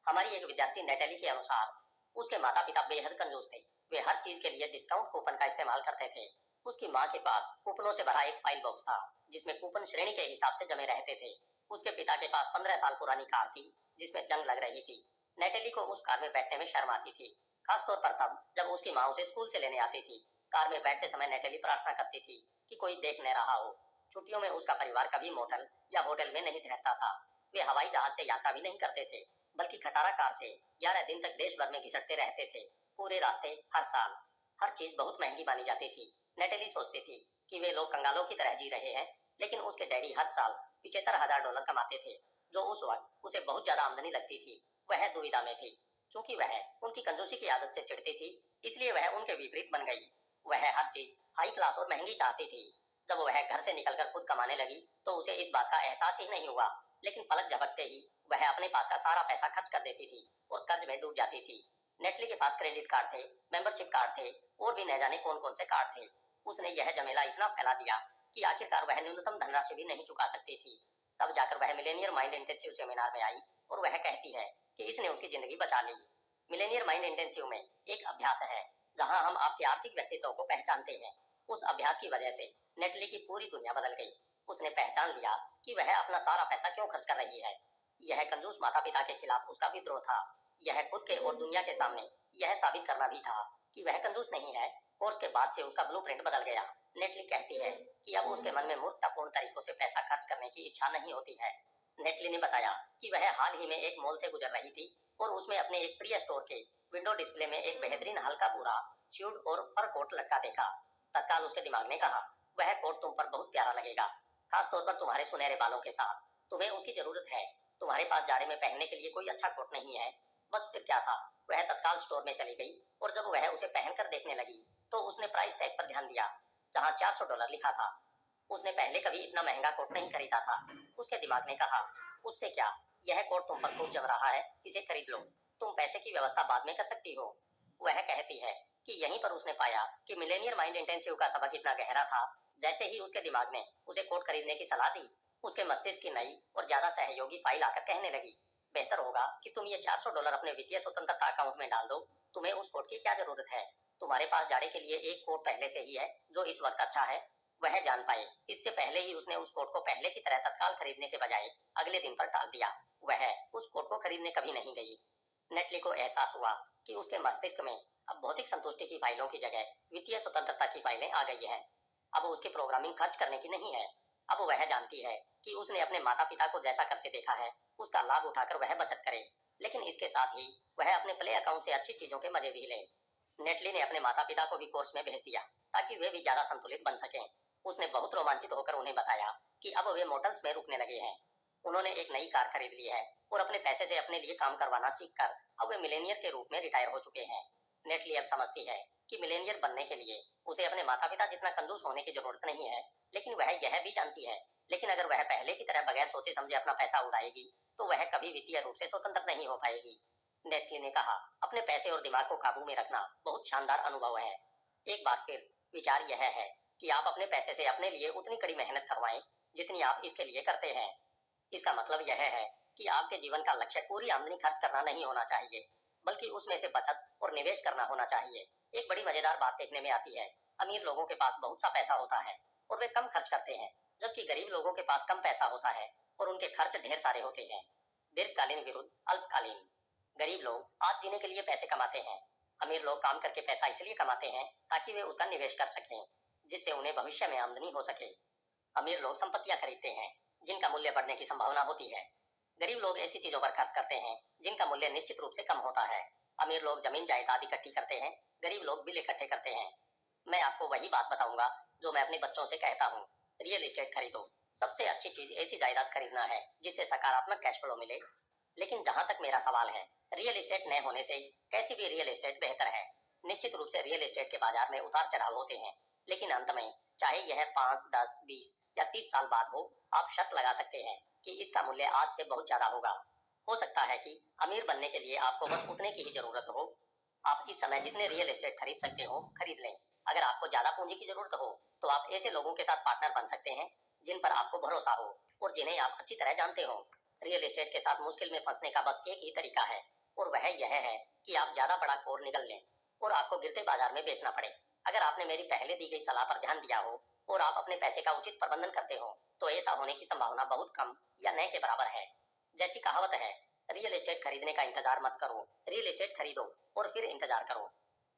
हमारी एक विद्यार्थी नेटेली के अनुसार उसके माता पिता बेहद कंजूस थे। वे हर चीज के लिए डिस्काउंट कूपन का इस्तेमाल करते थे। उसकी माँ के पास कूपनों से भरा एक फाइल बॉक्स था, जिसमें कूपन श्रेणी के हिसाब से जमे रहते थे। उसके पिता के पास 15 साल पुरानी कार थी, जिसमें जंग लग रही थी। नेटेली को उस कार में बैठने में शर्म आती थी, खासतौर पर तब जब उसकी माँ उसे स्कूल से लेने आती थी। कार में बैठते समय नेटेली प्रार्थना करती थी कि कोई देख न रहा हो। छुट्टियों में उसका परिवार कभी मोटल या होटल में नहीं ठहरता था। वे हवाई जहाज से यात्रा भी नहीं करते थे, बल्कि खटारा कार से 11 दिन तक देश भर में घिसटते रहते थे, पूरे रास्ते, हर साल। हर चीज बहुत महंगी मानी जाती थी। नेटेली सोचती थी कि वे लोग कंगालों की तरह जी रहे हैं, लेकिन उसके डैडी हर साल $75,000 कमाते थे, जो उस वक्त उसे बहुत ज्यादा आमदनी लगती थी। वह दुविधा में थी। चूंकि वह उनकी कंजूसी की आदत से चिढ़ती थी, इसलिए वह उनके विपरीत बन गई। वह हर चीज हाई क्लास और महंगी चाहती थी। जब वह घर से निकलकर खुद कमाने लगी तो उसे इस बात का एहसास ही नहीं हुआ, लेकिन पलक झपकते ही वह अपने पास का सारा पैसा खर्च कर देती थी और कर्ज में डूब जाती थी। नेटली के पास क्रेडिट कार्ड थे, मेंबरशिप कार्ड थे और भी न जाने कौन कौन से कार्ड थे। उसने यह झमेला इतना फैला दिया कि आखिरकार वह न्यूनतम धनराशि भी नहीं चुका सकती थी। तब जाकर वह मिलेनियर माइंड इंटेंसिव सेमिनार में आई और वह कहती है कि इसने उसकी जिंदगी बचा ली। मिलेनियर माइंड इंटेंसिव में एक अभ्यास है जहां हम आपके आर्थिक व्यक्तित्व को पहचानते हैं। उस अभ्यास की वजह से नेटली की पूरी दुनिया बदल गई। उसने पहचान लिया कि वह अपना सारा पैसा क्यों खर्च कर रही है। यह कंजूस माता पिता के खिलाफ उसका विद्रोह था। यह खुद के और दुनिया के सामने यह साबित करना भी था कि वह कंजूस नहीं है। कोर्स के बाद से उसका ब्लूप्रिंट बदल गया। नेटली कहती है कि अब उसके मन में मूर्खतापूर्ण तरीकों से पैसा खर्च करने की इच्छा नहीं होती है। नेटली ने बताया कि वह हाल ही में एक मॉल से गुजर रही थी और उसमें अपने एक प्रिय स्टोर के विंडो डिस्प्ले में एक बेहतरीन हल्का भूरा सूट और फर कोट लटका देखा। तत्काल उसके दिमाग ने कहा, वह कोट तुम पर बहुत प्यारा लगेगा, खास तौर पर तुम्हारे सुनहरे बालों के साथ। तुम्हें उसकी जरूरत है। तुम्हारे पास जाड़े में पहनने के लिए कोई अच्छा कोट नहीं है। बस फिर क्या था, वह तत्काल स्टोर में चली गई और जब वह उसे पहनकर देखने लगी तो उसने प्राइस टैग पर ध्यान दिया जहां $400 लिखा था। उसने पहले कभी इतना महंगा कोट नहीं खरीदा था। उसके दिमाग ने कहा, उससे क्या, यह कोट तुम पर खूब जम रहा है, इसे खरीद लो। तुम पैसे की व्यवस्था बाद में कर सकती हो। वह कहती है कि यहीं पर उसने पाया कि मिलेनियर माइंड इंटेंसिव का सबक इतना गहरा था। जैसे ही उसके दिमाग ने उसे कोट खरीदने की सलाह दी, उसके मस्तिष्क की नई और ज्यादा सहयोगी फाइल आकर कहने लगी, बेहतर होगा कि तुम ये $400 अपने वित्तीय स्वतंत्रता अकाउंट में डाल दो। तुम्हें उस कोट की क्या जरूरत है। तुम्हारे पास जाड़े के लिए एक कोट पहले से ही है जो इस वक्त अच्छा है। वह जान पाए इससे पहले ही उसने उस कोट को पहले की तरह तत्काल खरीदने के बजाय अगले दिन पर टाल दिया। वह उस कोट को खरीदने कभी नहीं गई। नेटली को एहसास हुआ कि उसके मस्तिष्क में अब भौतिक संतुष्टि की फाइलों की जगह वित्तीय स्वतंत्रता की फाइलें आ गई हैं। अब उसकी प्रोग्रामिंग खर्च करने की नहीं है। अब वह जानती है कि उसने अपने माता पिता को जैसा करते देखा है उसका लाभ उठाकर वह बचत करे, लेकिन इसके साथ ही वह अपने प्ले अकाउंट से अच्छी चीजों के मजे भी ले। नेटली ने अपने माता पिता को भी कोर्स में भेज दिया ताकि वे भी ज्यादा संतुलित बन सकें। उसने बहुत रोमांचित होकर उन्हें बताया कि अब वे मोटर्स में रुकने लगे हैं। उन्होंने एक नई कार खरीद ली है और अपने पैसे से अपने लिए काम करवाना सीखकर अब वे मिलेनियर के रूप में रिटायर हो चुके हैं। नेटली अब समझती है कि मिलेनियर बनने के लिए उसे अपने माता पिता जितना कंजूस होने की जरूरत नहीं है, लेकिन वह यह भी जानती है, लेकिन अगर वह पहले की तरह बगैर सोचे समझे अपना पैसा उड़ाएगी तो वह कभी वित्तीय रूप से स्वतंत्र नहीं हो पाएगी। नेटली ने कहा, अपने पैसे और दिमाग को काबू में रखना बहुत शानदार अनुभव है। एक बार फिर विचार यह है कि आप अपने पैसे से अपने लिए उतनी कड़ी मेहनत करवाएं जितनी आप इसके लिए करते हैं। इसका मतलब यह है कि आपके जीवन का लक्ष्य पूरी आमदनी खर्च करना नहीं होना चाहिए, बल्कि उसमें से बचत और निवेश करना होना चाहिए। एक बड़ी मजेदार बात देखने में आती है, अमीर लोगों के पास बहुत सा पैसा होता है और वे कम खर्च करते हैं, जबकि गरीब लोगों के पास कम पैसा होता है और उनके खर्च ढेर सारे होते हैं। दीर्घकालीन विरुद्ध अल्पकालीन। गरीब लोग आज जीने के लिए पैसे कमाते हैं। अमीर लोग काम करके पैसा इसलिए कमाते हैं ताकि वे उसका निवेश कर सकें, जिससे उन्हें भविष्य में आमदनी हो सके। अमीर लोग संपत्तियां खरीदते हैं जिनका मूल्य बढ़ने की संभावना होती है। गरीब लोग ऐसी चीजों पर खर्च करते हैं जिनका मूल्य निश्चित रूप से कम होता है। अमीर लोग जमीन जायदाद इकट्ठी करते हैं, गरीब लोग बिल इकट्ठे करते हैं। मैं आपको वही बात बताऊंगा जो मैं अपने बच्चों से कहता हूँ, रियल एस्टेट खरीदो। सबसे अच्छी चीज ऐसी जायदाद खरीदना है जिससे सकारात्मक कैश फ्लो मिले। लेकिन जहां तक मेरा सवाल है, रियल एस्टेट न होने से कैसी भी रियल एस्टेट बेहतर है। निश्चित रूप से रियल एस्टेट के बाजार में उतार चढ़ाव होते हैं, लेकिन अंत में चाहे यह 5, 10, 20 या 30 साल बाद हो, आप शर्त लगा सकते हैं कि इसका मूल्य आज से बहुत ज्यादा होगा। हो सकता है कि अमीर बनने के लिए आपको बस उतने की ही जरूरत हो। आप इस समय जितने रियल एस्टेट खरीद सकते हो खरीद लें। अगर आपको ज्यादा पूंजी की जरूरत हो तो आप ऐसे लोगों के साथ पार्टनर बन सकते हैं जिन पर आपको भरोसा हो और जिन्हें आप अच्छी तरह जानते हो। रियल एस्टेट के साथ मुश्किल में फंसने का बस एक ही तरीका है और वह यह है कि आप ज्यादा बड़ा कोर निकल लें और आपको गिरते बाजार में बेचना पड़े। अगर आपने मेरी पहले दी गई सलाह पर ध्यान दिया हो और आप अपने पैसे का उचित प्रबंधन करते हो तो ऐसा होने की संभावना बहुत कम या न के बराबर है। जैसी कहावत है, रियल एस्टेट खरीदने का इंतजार मत करो, रियल एस्टेट खरीदो और फिर इंतजार करो।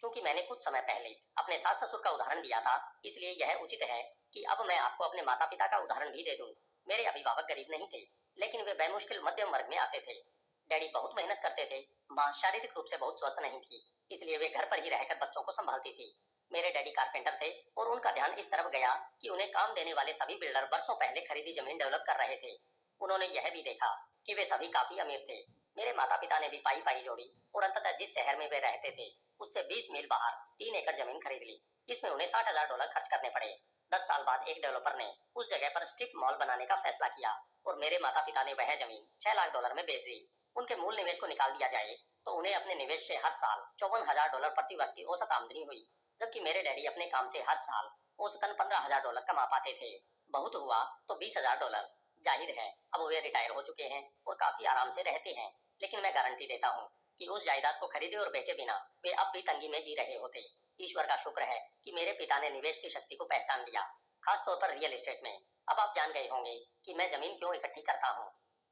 क्योंकि मैंने कुछ समय पहले अपने सास ससुर का उदाहरण दिया था, इसलिए यह उचित है कि अब मैं आपको अपने माता पिता का उदाहरण भी दे दूं। मेरे अभिभावक गरीब नहीं थे, लेकिन वे बेमुश्किल मध्यम वर्ग में आते थे। डैडी बहुत मेहनत करते थे, माँ शारीरिक रूप से बहुत स्वस्थ नहीं थी, इसलिए वे घर पर ही रहकर बच्चों को संभालती थी। मेरे डैडी कारपेंटर थे और उनका ध्यान इस तरफ गया कि उन्हें काम देने वाले सभी बिल्डर वर्षों पहले खरीदी जमीन डेवलप कर रहे थे। उन्होंने यह भी देखा कि वे सभी काफी अमीर थे। मेरे माता पिता ने भी पाई पाई जोड़ी और अंततः जिस शहर में वे रहते थे उससे 20 मील बाहर 3 एकड़ जमीन खरीद ली। इसमें उन्हें $60,000 खर्च करने पड़े। 10 साल बाद एक डेवलपर ने उस जगह पर स्ट्रिप मॉल बनाने का फैसला किया और मेरे माता पिता ने वह जमीन $6 लाख में बेच दी। उनके मूल निवेश को निकाल दिया जाए तो उन्हें अपने निवेश से हर साल $54,000 प्रति वर्ष की औसत आमदनी हुई, जबकि मेरे डैडी अपने काम से हर साल औसतन $15,000 कमा पाते थे। बहुत हुआ तो $20,000। जाहिर है अब वे रिटायर हो चुके हैं और काफी आराम से रहते हैं, लेकिन मैं गारंटी देता हूँ कि उस जायदाद को खरीदे और बेचे बिना वे अब भी तंगी में जी रहे होते। ईश्वर का शुक्र है कि मेरे पिता ने निवेश की शक्ति को पहचान लिया, खासतौर पर रियल एस्टेट में। अब आप जान गए होंगे कि मैं जमीन क्यों इकट्ठी करता हूँ।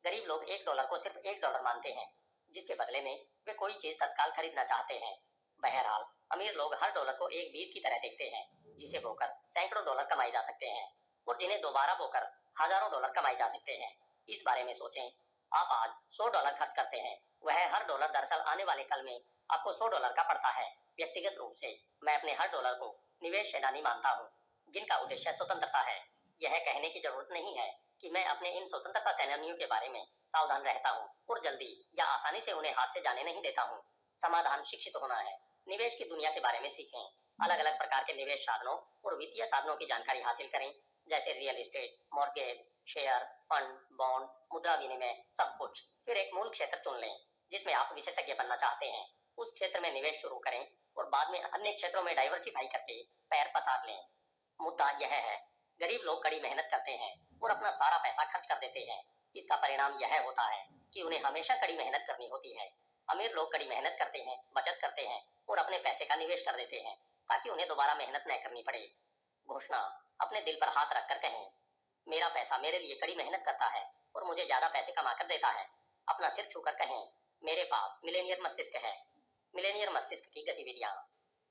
गरीब लोग $1 को सिर्फ $1 मानते हैं, जिसके बदले में वे कोई चीज तत्काल खरीदना चाहते हैं। बहरहाल अमीर लोग हर डॉलर को एक बीज की तरह देखते हैं, जिसे बोकर सैकड़ों डॉलर कमाए जा सकते हैं और जिन्हें दोबारा बोकर हजारों डॉलर कमाए जा सकते हैं। इस बारे में सोचें। आप आज $100 खर्च करते हैं, वह हर डॉलर दरअसल आने वाले कल में आपको $100 का पड़ता है। व्यक्तिगत रूप से मैं अपने हर डॉलर को निवेश सेनानी मानता हूँ, जिनका उद्देश्य स्वतंत्रता है। यह कहने की जरूरत नहीं है कि मैं अपने इन स्वतंत्रता सेनानियों के बारे में सावधान रहता हूँ और जल्दी या आसानी से उन्हें हाथ से जाने नहीं देता हूँ। समाधान शिक्षित होना है। निवेश की दुनिया के बारे में सीखें। अलग अलग प्रकार के निवेश साधनों और वित्तीय साधनों की जानकारी हासिल करें, जैसे real estate, mortgage, share, fund, bond, मुद्रा विनिमय, सब कुछ। फिर एक मूल क्षेत्र चुन लें जिसमें आप विशेषज्ञ बनना चाहते हैं। उस क्षेत्र में निवेश शुरू करें और बाद में अन्य क्षेत्रों में डाइवर्सिफाई करके पैर पसार लें। मुद्दा यह है, गरीब लोग कड़ी मेहनत करते हैं और अपना सारा पैसा खर्च कर देते हैं। इसका परिणाम यह होता है कि उन्हें हमेशा कड़ी मेहनत करनी होती है। अमीर लोग कड़ी मेहनत करते हैं, बचत करते हैं और अपने पैसे का निवेश कर देते हैं ताकि उन्हें दोबारा मेहनत न करनी पड़े। घोषणा अपने दिल पर हाथ रखकर कहें, मेरा पैसा मेरे लिए कड़ी मेहनत करता है और मुझे ज्यादा पैसे कमा कर देता है। अपना सिर छूकर कहें, मेरे पास मिलेनियर मस्तिष्क है। मिलेनियर मस्तिष्क की गतिविधियां।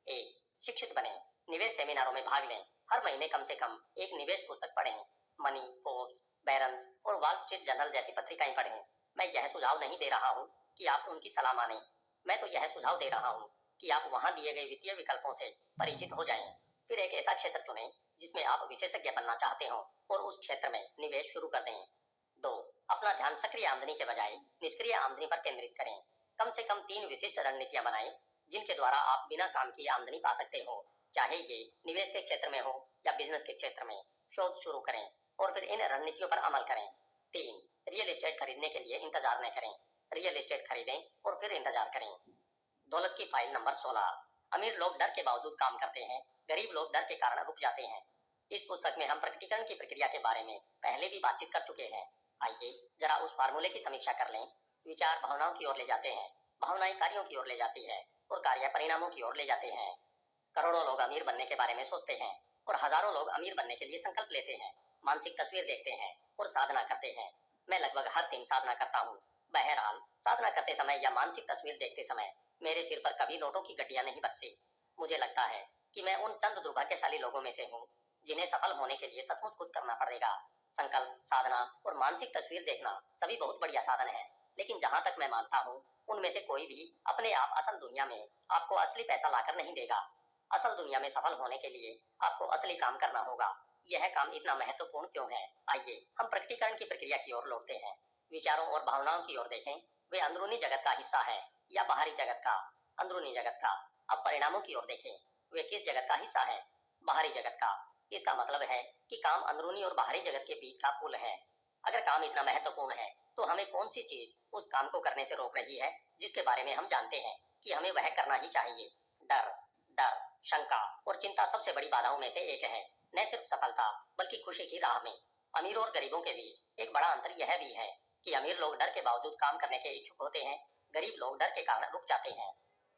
एक, शिक्षित बने। निवेश सेमिनारों में भाग लें। हर महीने कम से कम एक निवेश पुस्तक पढ़ें। मनी, फोर्ब्स, बैरन्स और वॉल स्ट्रीट जर्नल जैसी पत्रिकाएं पढ़ें। मैं यह सुझाव नहीं दे रहा हूँ कि आप उनकी सलाह मानें, मैं तो यह सुझाव दे रहा हूँ कि आप वहां दिए गए वित्तीय विकल्पों से परिचित हो जाएं। फिर एक ऐसा क्षेत्र चुनें जिसमें आप विशेषज्ञ बनना चाहते हो और उस क्षेत्र में निवेश शुरू कर दें। 2, अपना ध्यान सक्रिय आमदनी के बजाय निष्क्रिय आमदनी पर केंद्रित करें। कम से कम 3 विशिष्ट रणनीतियां बनाएं जिनके द्वारा आप बिना काम किए आमदनी पा सकते हो, चाहे ये निवेश के क्षेत्र में हो या बिजनेस के क्षेत्र में। शोध शुरू करें और फिर इन रणनीतियों पर अमल करें। 3, रियल एस्टेट खरीदने के लिए इंतजार न करें। रियल एस्टेट खरीदें और फिर इंतजार करें। दौलत की फाइल नंबर 16। अमीर लोग डर के बावजूद काम करते हैं, गरीब लोग डर के कारण रुक जाते हैं। इस पुस्तक में हम प्रकटीकरण की प्रक्रिया के बारे में पहले भी बातचीत कर चुके हैं। आइए जरा उस फार्मूले की समीक्षा कर लें। विचार भावनाओं की ओर ले जाते हैं, भावनाएं कार्यों की ओर ले जाती है और कार्य परिणामों की ओर ले जाते हैं। करोड़ों लोग अमीर बनने के बारे में सोचते हैं और हजारों लोग अमीर बनने के लिए संकल्प लेते हैं, मानसिक तस्वीर देखते हैं और साधना करते हैं। मैं लगभग हर दिन साधना करता हूँ। बहरहाल, साधना करते समय या मानसिक तस्वीर देखते समय मेरे सिर पर कभी नोटों की गड्डियां नहीं बरसी। मुझे लगता है कि मैं उन चंद दुर्भाग्यशाली लोगों में से हूँ जिन्हें सफल होने के लिए सचमुच कुछ करना पड़ेगा। संकल्प, साधना और मानसिक तस्वीर देखना सभी बहुत बढ़िया साधन है, लेकिन जहां तक मैं मानता हूँ उनमें से कोई भी अपने आप असल दुनिया में आपको असली पैसा लाकर नहीं देगा। असल दुनिया में सफल होने के लिए आपको असली काम करना होगा। यह काम इतना महत्वपूर्ण क्यों है? आइए हम प्रकटीकरण की प्रक्रिया की ओर लौटते हैं। विचारों और भावनाओं की ओर देखें। वे अंदरूनी जगत का हिस्सा है या बाहरी जगत का? अंदरूनी जगत का। अब परिणामों की ओर देखें। वे किस जगत का हिस्सा है? बाहरी जगत का। इसका मतलब है कि काम अंदरूनी और बाहरी जगत के बीच का पुल है। अगर काम इतना महत्वपूर्ण है तो हमें कौन सी चीज उस काम को करने से रोक रही है जिसके बारे में हम जानते हैं कि हमें वह करना ही चाहिए? डर, डर, शंका और चिंता सबसे बड़ी बाधाओं में से एक है, न सिर्फ सफलता बल्कि खुशी की राह में। अमीरों और गरीबों के बीच एक बड़ा अंतर यह भी है कि अमीर लोग डर के बावजूद काम करने के इच्छुक होते हैं, गरीब लोग डर के कारण रुक जाते हैं।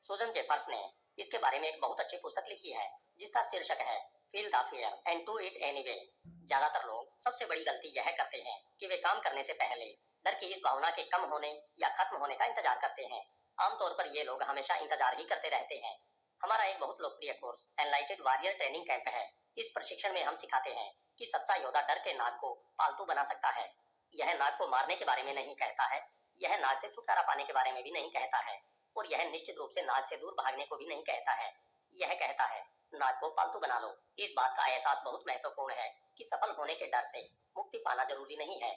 सुजन जेफर्स ने इसके बारे में एक बहुत अच्छी पुस्तक लिखी है जिसका शीर्षक है feel the fear and do it anyway. ज्यादातर लोग सबसे बड़ी गलती यह करते हैं कि वे काम करने से पहले डर की इस भावना के कम होने या खत्म होने का इंतजार करते हैं। आमतौर पर ये लोग हमेशा इंतजार ही करते रहते हैं। हमारा एक बहुत लोकप्रिय कोर्स एनलाइटेड वॉरियर ट्रेनिंग कैंप है। इस प्रशिक्षण में हम सिखाते हैं कि सच्चा योद्धा डर के नाग को पालतू बना सकता है। यह नाग को मारने के बारे में नहीं कहता है, यह नाग से छुटकारा पाने के बारे में भी नहीं कहता है और यह निश्चित रूप से नाग से दूर भागने को भी नहीं कहता है। यह कहता है नाग को पालतू बना लो। इस बात का एहसास बहुत महत्वपूर्ण है कि सफल होने के डर से मुक्ति पाना जरूरी नहीं है।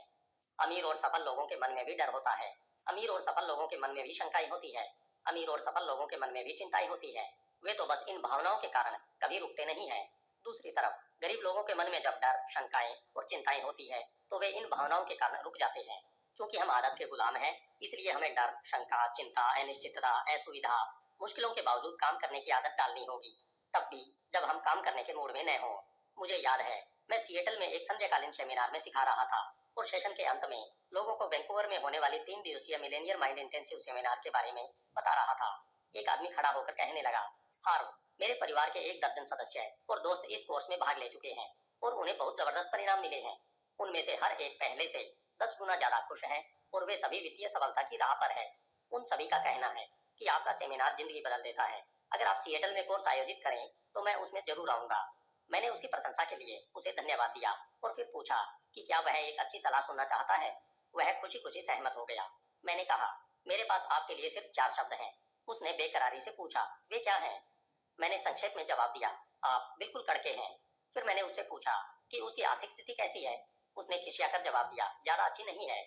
अमीर और सफल लोगों के मन में भी डर होता है। अमीर और सफल लोगों के मन में भी शंकाएं होती है। अमीर और सफल लोगों के मन में भी चिंताएं होती है। वे तो बस इन भावनाओं के कारण कभी रुकते नहीं हैं। दूसरी तरफ गरीब लोगों के मन में जब डर, शंकाएं और चिंताएं होती है तो वे इन भावनाओं के कारण रुक जाते हैं। क्योंकि हम आदत के गुलाम हैं, इसलिए हमें डर, शंका, चिंता, अनिश्चितता, असुविधा, मुश्किलों के बावजूद काम करने की आदत डालनी होगी, तब भी जब हम काम करने के मूड में न हो। मुझे याद है मैं सिएटल में एक संध्याकालीन सेमिनार में सिखा रहा था और सेशन के अंत में लोगों को वैंकूवर में होने वाली 3 दिवसीय मिलेनियर माइंड इंटेंसिव सेमिनार के बारे में बता रहा था। एक आदमी खड़ा होकर कहने लगा, हारू, मेरे परिवार के 1 दर्जन सदस्य और दोस्त इस कोर्स में भाग ले चुके हैं और उन्हें बहुत जबरदस्त परिणाम मिले हैं। उनमें से हर एक पहले से 10 गुना ज्यादा खुश है और वे सभी वित्तीय सफलता की राह पर है। उन सभी का कहना है कि आपका सेमिनार जिंदगी बदल देता है। अगर आप सिएटल में कोर्स आयोजित करें तो मैं उसमें जरूर आऊंगा। मैंने उसकी प्रशंसा के लिए उसे धन्यवाद दिया और फिर पूछा कि क्या वह एक अच्छी सलाह सुनना चाहता है। वह खुशी खुशी सहमत हो गया। मैंने कहा, मेरे पास आपके लिए सिर्फ 4 शब्द हैं। उसने बेकरारी से पूछा, वे क्या हैं? मैंने संक्षेप में जवाब दिया, आप बिल्कुल कड़के हैं। फिर मैंने उससे पूछा कि उसकी आर्थिक स्थिति कैसी है। उसने खिसियाकर जवाब दिया, ज्यादा अच्छी नहीं है।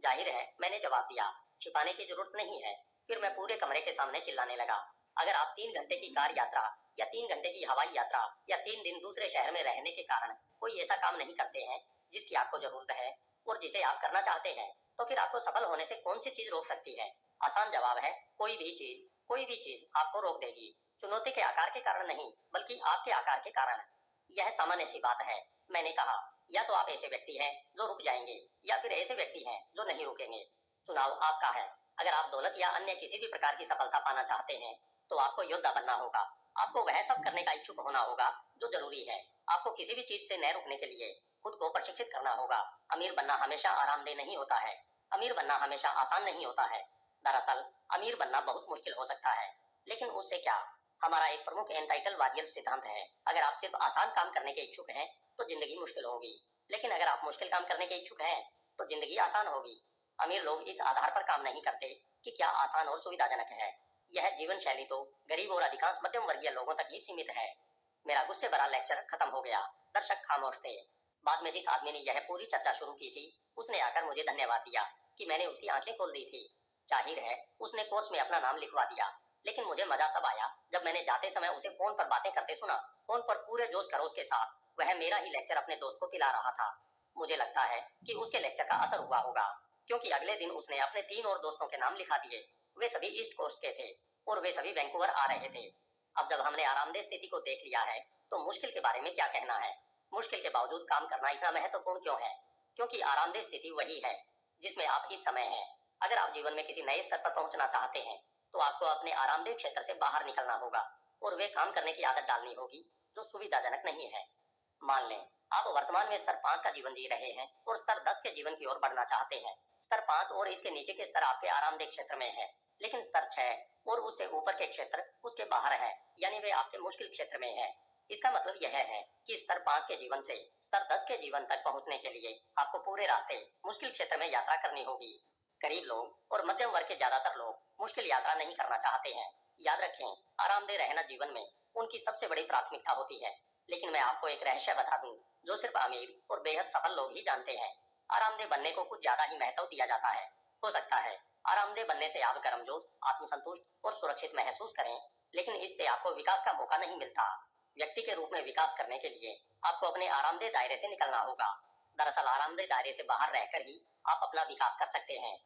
जाहिर है, मैंने जवाब दिया, छिपाने की जरूरत नहीं है। फिर मैं पूरे कमरे के सामने चिल्लाने लगा, अगर आप 3 घंटे की कार यात्रा या 3 घंटे की हवाई यात्रा या 3 दिन दूसरे शहर में रहने के कारण कोई ऐसा काम नहीं करते हैं जिसकी आपको जरूरत है और जिसे आप करना चाहते हैं, तो फिर आपको सफल होने से कौन सी चीज रोक सकती है? आसान जवाब है, कोई भी चीज। कोई भी चीज आपको रोक देगी। चुनौती के आकार के कारण नहीं, बल्कि आपके आकार के कारण। यह सामान्य सी बात है। मैंने कहा, या तो आप ऐसे व्यक्ति हैं जो रुक जाएंगे या फिर ऐसे व्यक्ति हैं जो नहीं रुकेंगे। चुनाव आपका है। अगर आप दौलत या अन्य किसी भी प्रकार की सफलता पाना चाहते हैं तो आपको योद्धा बनना होगा। आपको वह सब करने का इच्छुक होना होगा जो जरूरी है। आपको किसी भी चीज से न रुकने के लिए खुद को प्रशिक्षित करना होगा। अमीर बनना हमेशा आरामदेह नहीं होता है। अमीर बनना हमेशा आसान नहीं होता है। दरअसल अमीर बनना बहुत मुश्किल हो सकता है, लेकिन उससे क्या? हमारा एक प्रमुख एंटाइटल वारियल सिद्धांत है, अगर आप सिर्फ आसान काम करने के इच्छुक हैं तो जिंदगी मुश्किल होगी, लेकिन अगर आप मुश्किल काम करने के इच्छुक हैं तो जिंदगी आसान होगी। अमीर लोग इस आधार पर काम नहीं करते कि क्या आसान और सुविधाजनक है। यह जीवन शैली तो गरीब और अधिकांश मध्यम वर्गीय लोगों तक ही सीमित है। मेरा गुस्से भरा लेक्चर खत्म हो गया। दर्शक खामोश थे। बाद में जिस आदमी ने यह पूरी चर्चा शुरू की थी उसने आकर मुझे धन्यवाद दिया कि मैंने उसकी आंखें खोल दी थी। जाहिर है उसने कोर्स में अपना नाम लिखवा दिया, लेकिन मुझे मजा तब आया जब मैंने जाते समय उसे फोन पर बातें करते सुना। फोन पर पूरे जोश खरोश के साथ वह मेरा ही लेक्चर अपने दोस्त को पिला रहा था। मुझे लगता है कि उसके लेक्चर का असर हुआ होगा, क्योंकि अगले दिन उसने अपने 3 और दोस्तों के नाम लिखा दिए। वे सभी ईस्ट कोस्ट के थे और वे सभी वैंकूवर आ रहे थे। अब जब हमने आरामदेह स्थिति को देख लिया है तो मुश्किल के बारे में क्या कहना है? मुश्किल के बावजूद काम करना इतना महत्वपूर्ण क्यों है? क्योंकि आरामदेह स्थिति वही है जिसमें आप इस समय हैं। अगर आप जीवन में किसी नए स्तर पर पहुंचना चाहते हैं तो आपको अपने आरामदेह क्षेत्र से बाहर निकलना होगा और वे काम करने की आदत डालनी होगी जो सुविधाजनक नहीं है। मान लें आप वर्तमान में स्तर 5 का जीवन जी रहे हैं और स्तर 10 के जीवन की ओर बढ़ना चाहते हैं। स्तर 5 और इसके नीचे के स्तर आपके आरामदेह क्षेत्र में है, लेकिन स्तर 6 और उससे ऊपर के क्षेत्र उसके बाहर है, यानी वे आपके मुश्किल क्षेत्र में है। इसका मतलब यह है कि स्तर 5 के जीवन से स्तर 10 के जीवन तक पहुंचने के लिए आपको पूरे रास्ते मुश्किल क्षेत्र में यात्रा करनी होगी। गरीब लोग और मध्यम वर्ग के ज्यादातर लोग मुश्किल यात्रा नहीं करना चाहते हैं। याद रखें, आरामदेह रहना जीवन में उनकी सबसे बड़ी प्राथमिकता होती है। लेकिन मैं आपको एक रहस्य बता दूं जो सिर्फ अमीर और बेहद सफल लोग ही जानते हैं। आरामदेह बनने को कुछ ज्यादा ही महत्व दिया जाता है। हो सकता है आरामदेह बनने से आप गर्मजोश, आत्मसंतुष्ट और सुरक्षित महसूस करें, लेकिन इससे आपको विकास का मौका नहीं मिलता। व्यक्ति के रूप में विकास करने के लिए आपको अपने आरामदेह दायरे से निकलना होगा। दरअसल आरामदेह दायरे से बाहर रहकर ही आप अपना विकास कर सकते हैं।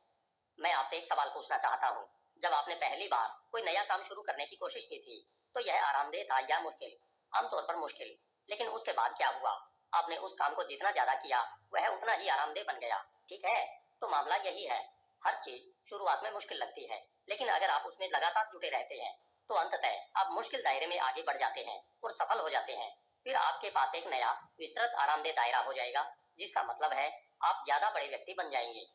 मैं आपसे एक सवाल पूछना चाहता हूँ, जब आपने पहली बार कोई नया काम शुरू करने की कोशिश की थी तो यह आरामदेह था या मुश्किल? आमतौर पर मुश्किल, लेकिन उसके बाद क्या हुआ? आपने उस काम को जितना ज्यादा किया वह उतना ही आरामदेह बन गया, ठीक है? तो मामला यही है। हर चीज शुरुआत में मुश्किल लगती है, लेकिन अगर आप उसमें लगातार जुटे रहते हैं तो अंततः आप मुश्किल दायरे में आगे बढ़ जाते हैं और सफल हो जाते हैं। फिर आपके पास एक नया विस्तृत आरामदेह दायरा हो जाएगा, जिसका मतलब है आप ज्यादा बड़े व्यक्ति बन जाएंगे।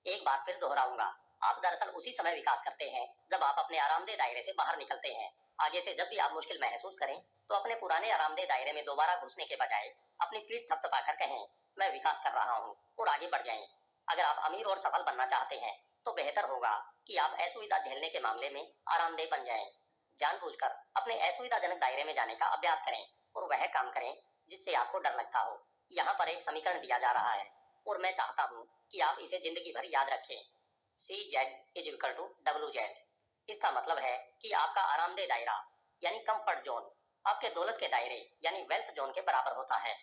एक बार फिर दोहराऊंगा, आप दरअसल उसी समय विकास करते हैं जब आप अपने आरामदेह दायरे से बाहर निकलते हैं। आगे से जब भी आप मुश्किल महसूस करें तो अपने पुराने आरामदेह दायरे में दोबारा घुसने के बजाय अपनी पीठ थपथपाकर कहें, मैं विकास कर रहा हूँ, और आगे बढ़ जाएं। अगर आप अमीर और सफल बनना चाहते हैं तो बेहतर होगा कि आप असुविधा झेलने के मामले में आरामदेह बन जाएं। जानबूझकर अपने असुविधाजनक दायरे में जाने का अभ्यास करें और वह काम करें जिससे आपको डर लगता हो। यहाँ पर एक समीकरण दिया जा रहा है और मैं चाहता हूँ कि आप इसे जिंदगी भर याद रखें। CZ=WZ। इसका मतलब है कि आपका आरामदेह दायरा यानी कंफर्ट जोन आपके दौलत के दायरे यानी वेल्थ जोन के बराबर होता है।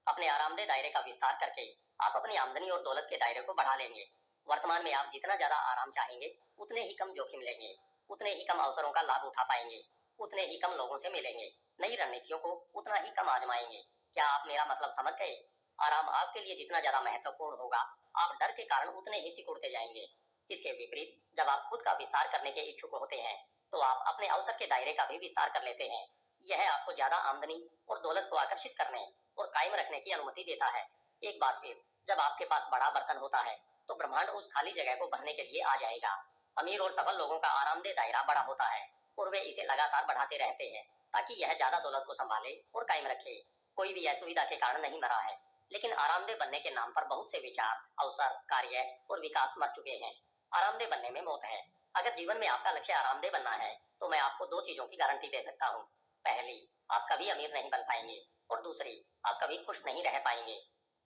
अपने आरामदेह दायरे का विस्तार करके आप अपनी आमदनी और दौलत के दायरे को बढ़ा लेंगे। वर्तमान में आप जितना ज्यादा आराम चाहेंगे उतने ही कम जोखिम लेंगे, उतने ही कम अवसरों का लाभ उठा पाएंगे, उतने ही कम लोगों से मिलेंगे, नई रणनीतियों को उतना ही कम आजमाएंगे। क्या आप मेरा मतलब समझ गए? आराम आपके लिए जितना ज्यादा महत्वपूर्ण होगा, आप डर के कारण उतने ही सिकुड़ते जाएंगे। इसके विपरीत जब आप खुद का विस्तार करने के इच्छुक होते हैं तो आप अपने अवसर के दायरे का भी विस्तार कर लेते हैं। यह आपको ज्यादा आमदनी और दौलत को आकर्षित करने और कायम रखने की अनुमति देता है। एक बार फिर जब आपके पास बड़ा बर्तन होता है तो ब्रह्मांड उस खाली जगह को भरने के लिए आ जाएगा। अमीर और सफल लोगों का आरामदेह दायरा बड़ा होता है और वे इसे लगातार बढ़ाते रहते हैं ताकि यह ज्यादा दौलत को संभाले और कायम रखे। कोई भी असुविधा के कारण नहीं मरा है, लेकिन आरामदेह बनने के नाम पर बहुत से विचार, अवसर, कार्य और विकास मर चुके हैं। आरामदेह बनने में मौत है। अगर जीवन में आपका लक्ष्य आरामदेह बनना है तो मैं आपको दो चीजों की गारंटी दे सकता हूँ। पहली, आप कभी अमीर नहीं बन पाएंगे, और दूसरी, आप कभी खुश नहीं रह पाएंगे।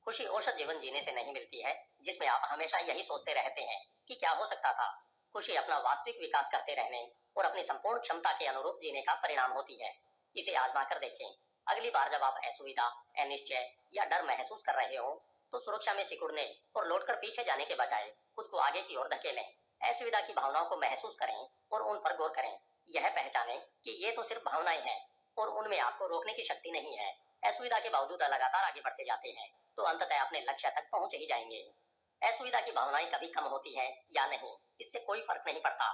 खुशी औसत जीवन जीने से नहीं मिलती है जिसमें आप हमेशा यही सोचते रहते हैं कि क्या हो सकता था। खुशी अपना वास्तविक विकास करते रहने और अपनी संपूर्ण क्षमता के अनुरूप जीने का परिणाम होती है। इसे आजमा कर देखें। अगली बार जब आप असुविधा, अनिश्चय या डर महसूस कर रहे हो तो सुरक्षा में सिकुड़ने और लौटकर पीछे जाने के बजाय खुद को आगे की ओर धकेलें। असुविधा की भावनाओं को महसूस करें और उन पर गौर करें। यह पहचानें कि ये तो सिर्फ भावनाएं हैं और उनमें आपको रोकने की शक्ति नहीं है। असुविधा के बावजूद लगातार आगे बढ़ते जाते हैं तो अंततः अपने लक्ष्य तक पहुंच ही जाएंगे। असुविधा की भावनाएं कभी कम होती है या नहीं, इससे कोई फर्क नहीं पड़ता।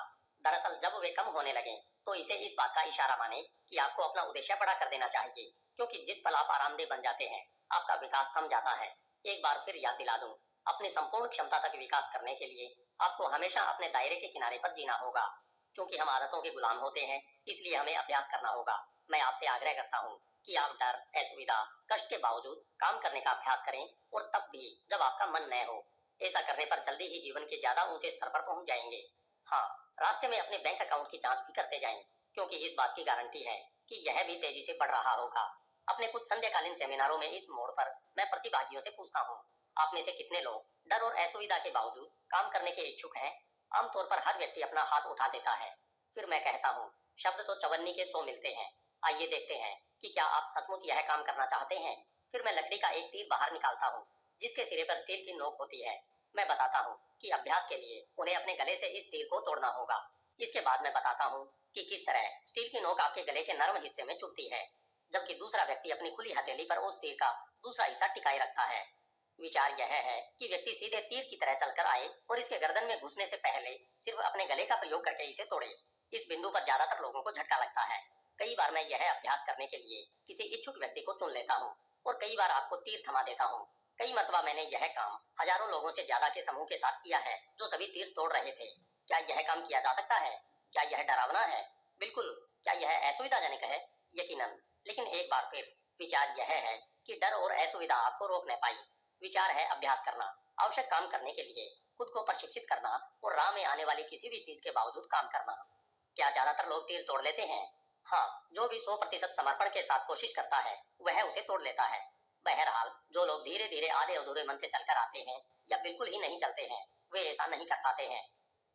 दरअसल जब वे कम होने लगे तो इसे इस बात का इशारा माने कि आपको अपना उद्देश्य बड़ा कर देना चाहिए, क्योंकि जिस पल आप आरामदेह बन जाते हैं आपका विकास थम जाता है। एक बार फिर याद दिला दूं, अपनी संपूर्ण क्षमता तक विकास करने के लिए आपको हमेशा अपने दायरे के किनारे पर जीना होगा। क्योंकि हम आदतों के गुलाम होते हैं, इसलिए हमें अभ्यास करना होगा। मैं आपसे आग्रह करता हूँ कि आप डर, असुविधा, कष्ट के बावजूद काम करने का अभ्यास करें, और तब भी जब आपका मन न हो। ऐसा करने पर जल्दी ही जीवन के ज्यादा ऊंचे स्तर पर पहुंच जाएंगे। हाँ, रास्ते में अपने बैंक अकाउंट की जांच भी करते जाएं, क्योंकि इस बात की गारंटी है कि यह भी तेजी से बढ़ रहा होगा। अपने कुछ संध्याकालीन सेमिनारों में इस मोड़ पर मैं प्रतिभागियों से पूछता हूँ, आप में से कितने लोग डर और असुविधा के बावजूद काम करने के इच्छुक हैं? आमतौर पर हर व्यक्ति अपना हाथ उठा देता है। फिर मैं कहता हूँ, शब्द तो 54 के 100 मिलते हैं। आइए देखते हैं कि क्या आप सचमुच यह काम करना चाहते हैं। फिर मैं लकड़ी का एक तीर बाहर निकालता हूँ जिसके सिरे पर स्टील की नोक होती है। मैं बताता हूँ कि अभ्यास के लिए उन्हें अपने गले से इस तीर को तोड़ना होगा। इसके बाद मैं बताता हूँ कि किस तरह स्टील की नोक आपके गले के नरम हिस्से में चुभती है, जबकि दूसरा व्यक्ति अपनी खुली हथेली पर उस तीर का दूसरा हिस्सा टिकाए रखता है। विचार यह है कि व्यक्ति सीधे तीर की तरह चलकर आए और इसके गर्दन में घुसने से पहले सिर्फ अपने गले का प्रयोग करके इसे तोड़े। इस बिंदु पर ज्यादातर लोगों को झटका लगता है। कई बार मैं यह अभ्यास करने के लिए किसी इच्छुक व्यक्ति को चुन लेता हूँ और कई बार आपको तीर थमा देता हूँ। कई मरतबा मैंने यह काम हजारों लोगों से ज्यादा के समूह के साथ किया है जो सभी तीर तोड़ रहे थे। क्या यह काम किया जा सकता है? क्या यह डरावना है? बिल्कुल। क्या यह असुविधाजनक है? यकीनन। लेकिन एक बार फिर विचार यह है कि डर और असुविधा आपको रोक न पाई। विचार है अभ्यास करना, आवश्यक काम करने के लिए खुद को प्रशिक्षित करना और राह में आने वाली किसी भी चीज के बावजूद काम करना। क्या ज्यादातर लोग तीर तोड़ लेते हैं? हाँ, जो भी 100% समर्पण के साथ कोशिश करता है वह उसे तोड़ लेता है। बहरहाल जो लोग धीरे धीरे आधे अधूरे मन से चलकर आते हैं या बिल्कुल ही नहीं चलते हैं, वे ऐसा नहीं कर पाते हैं।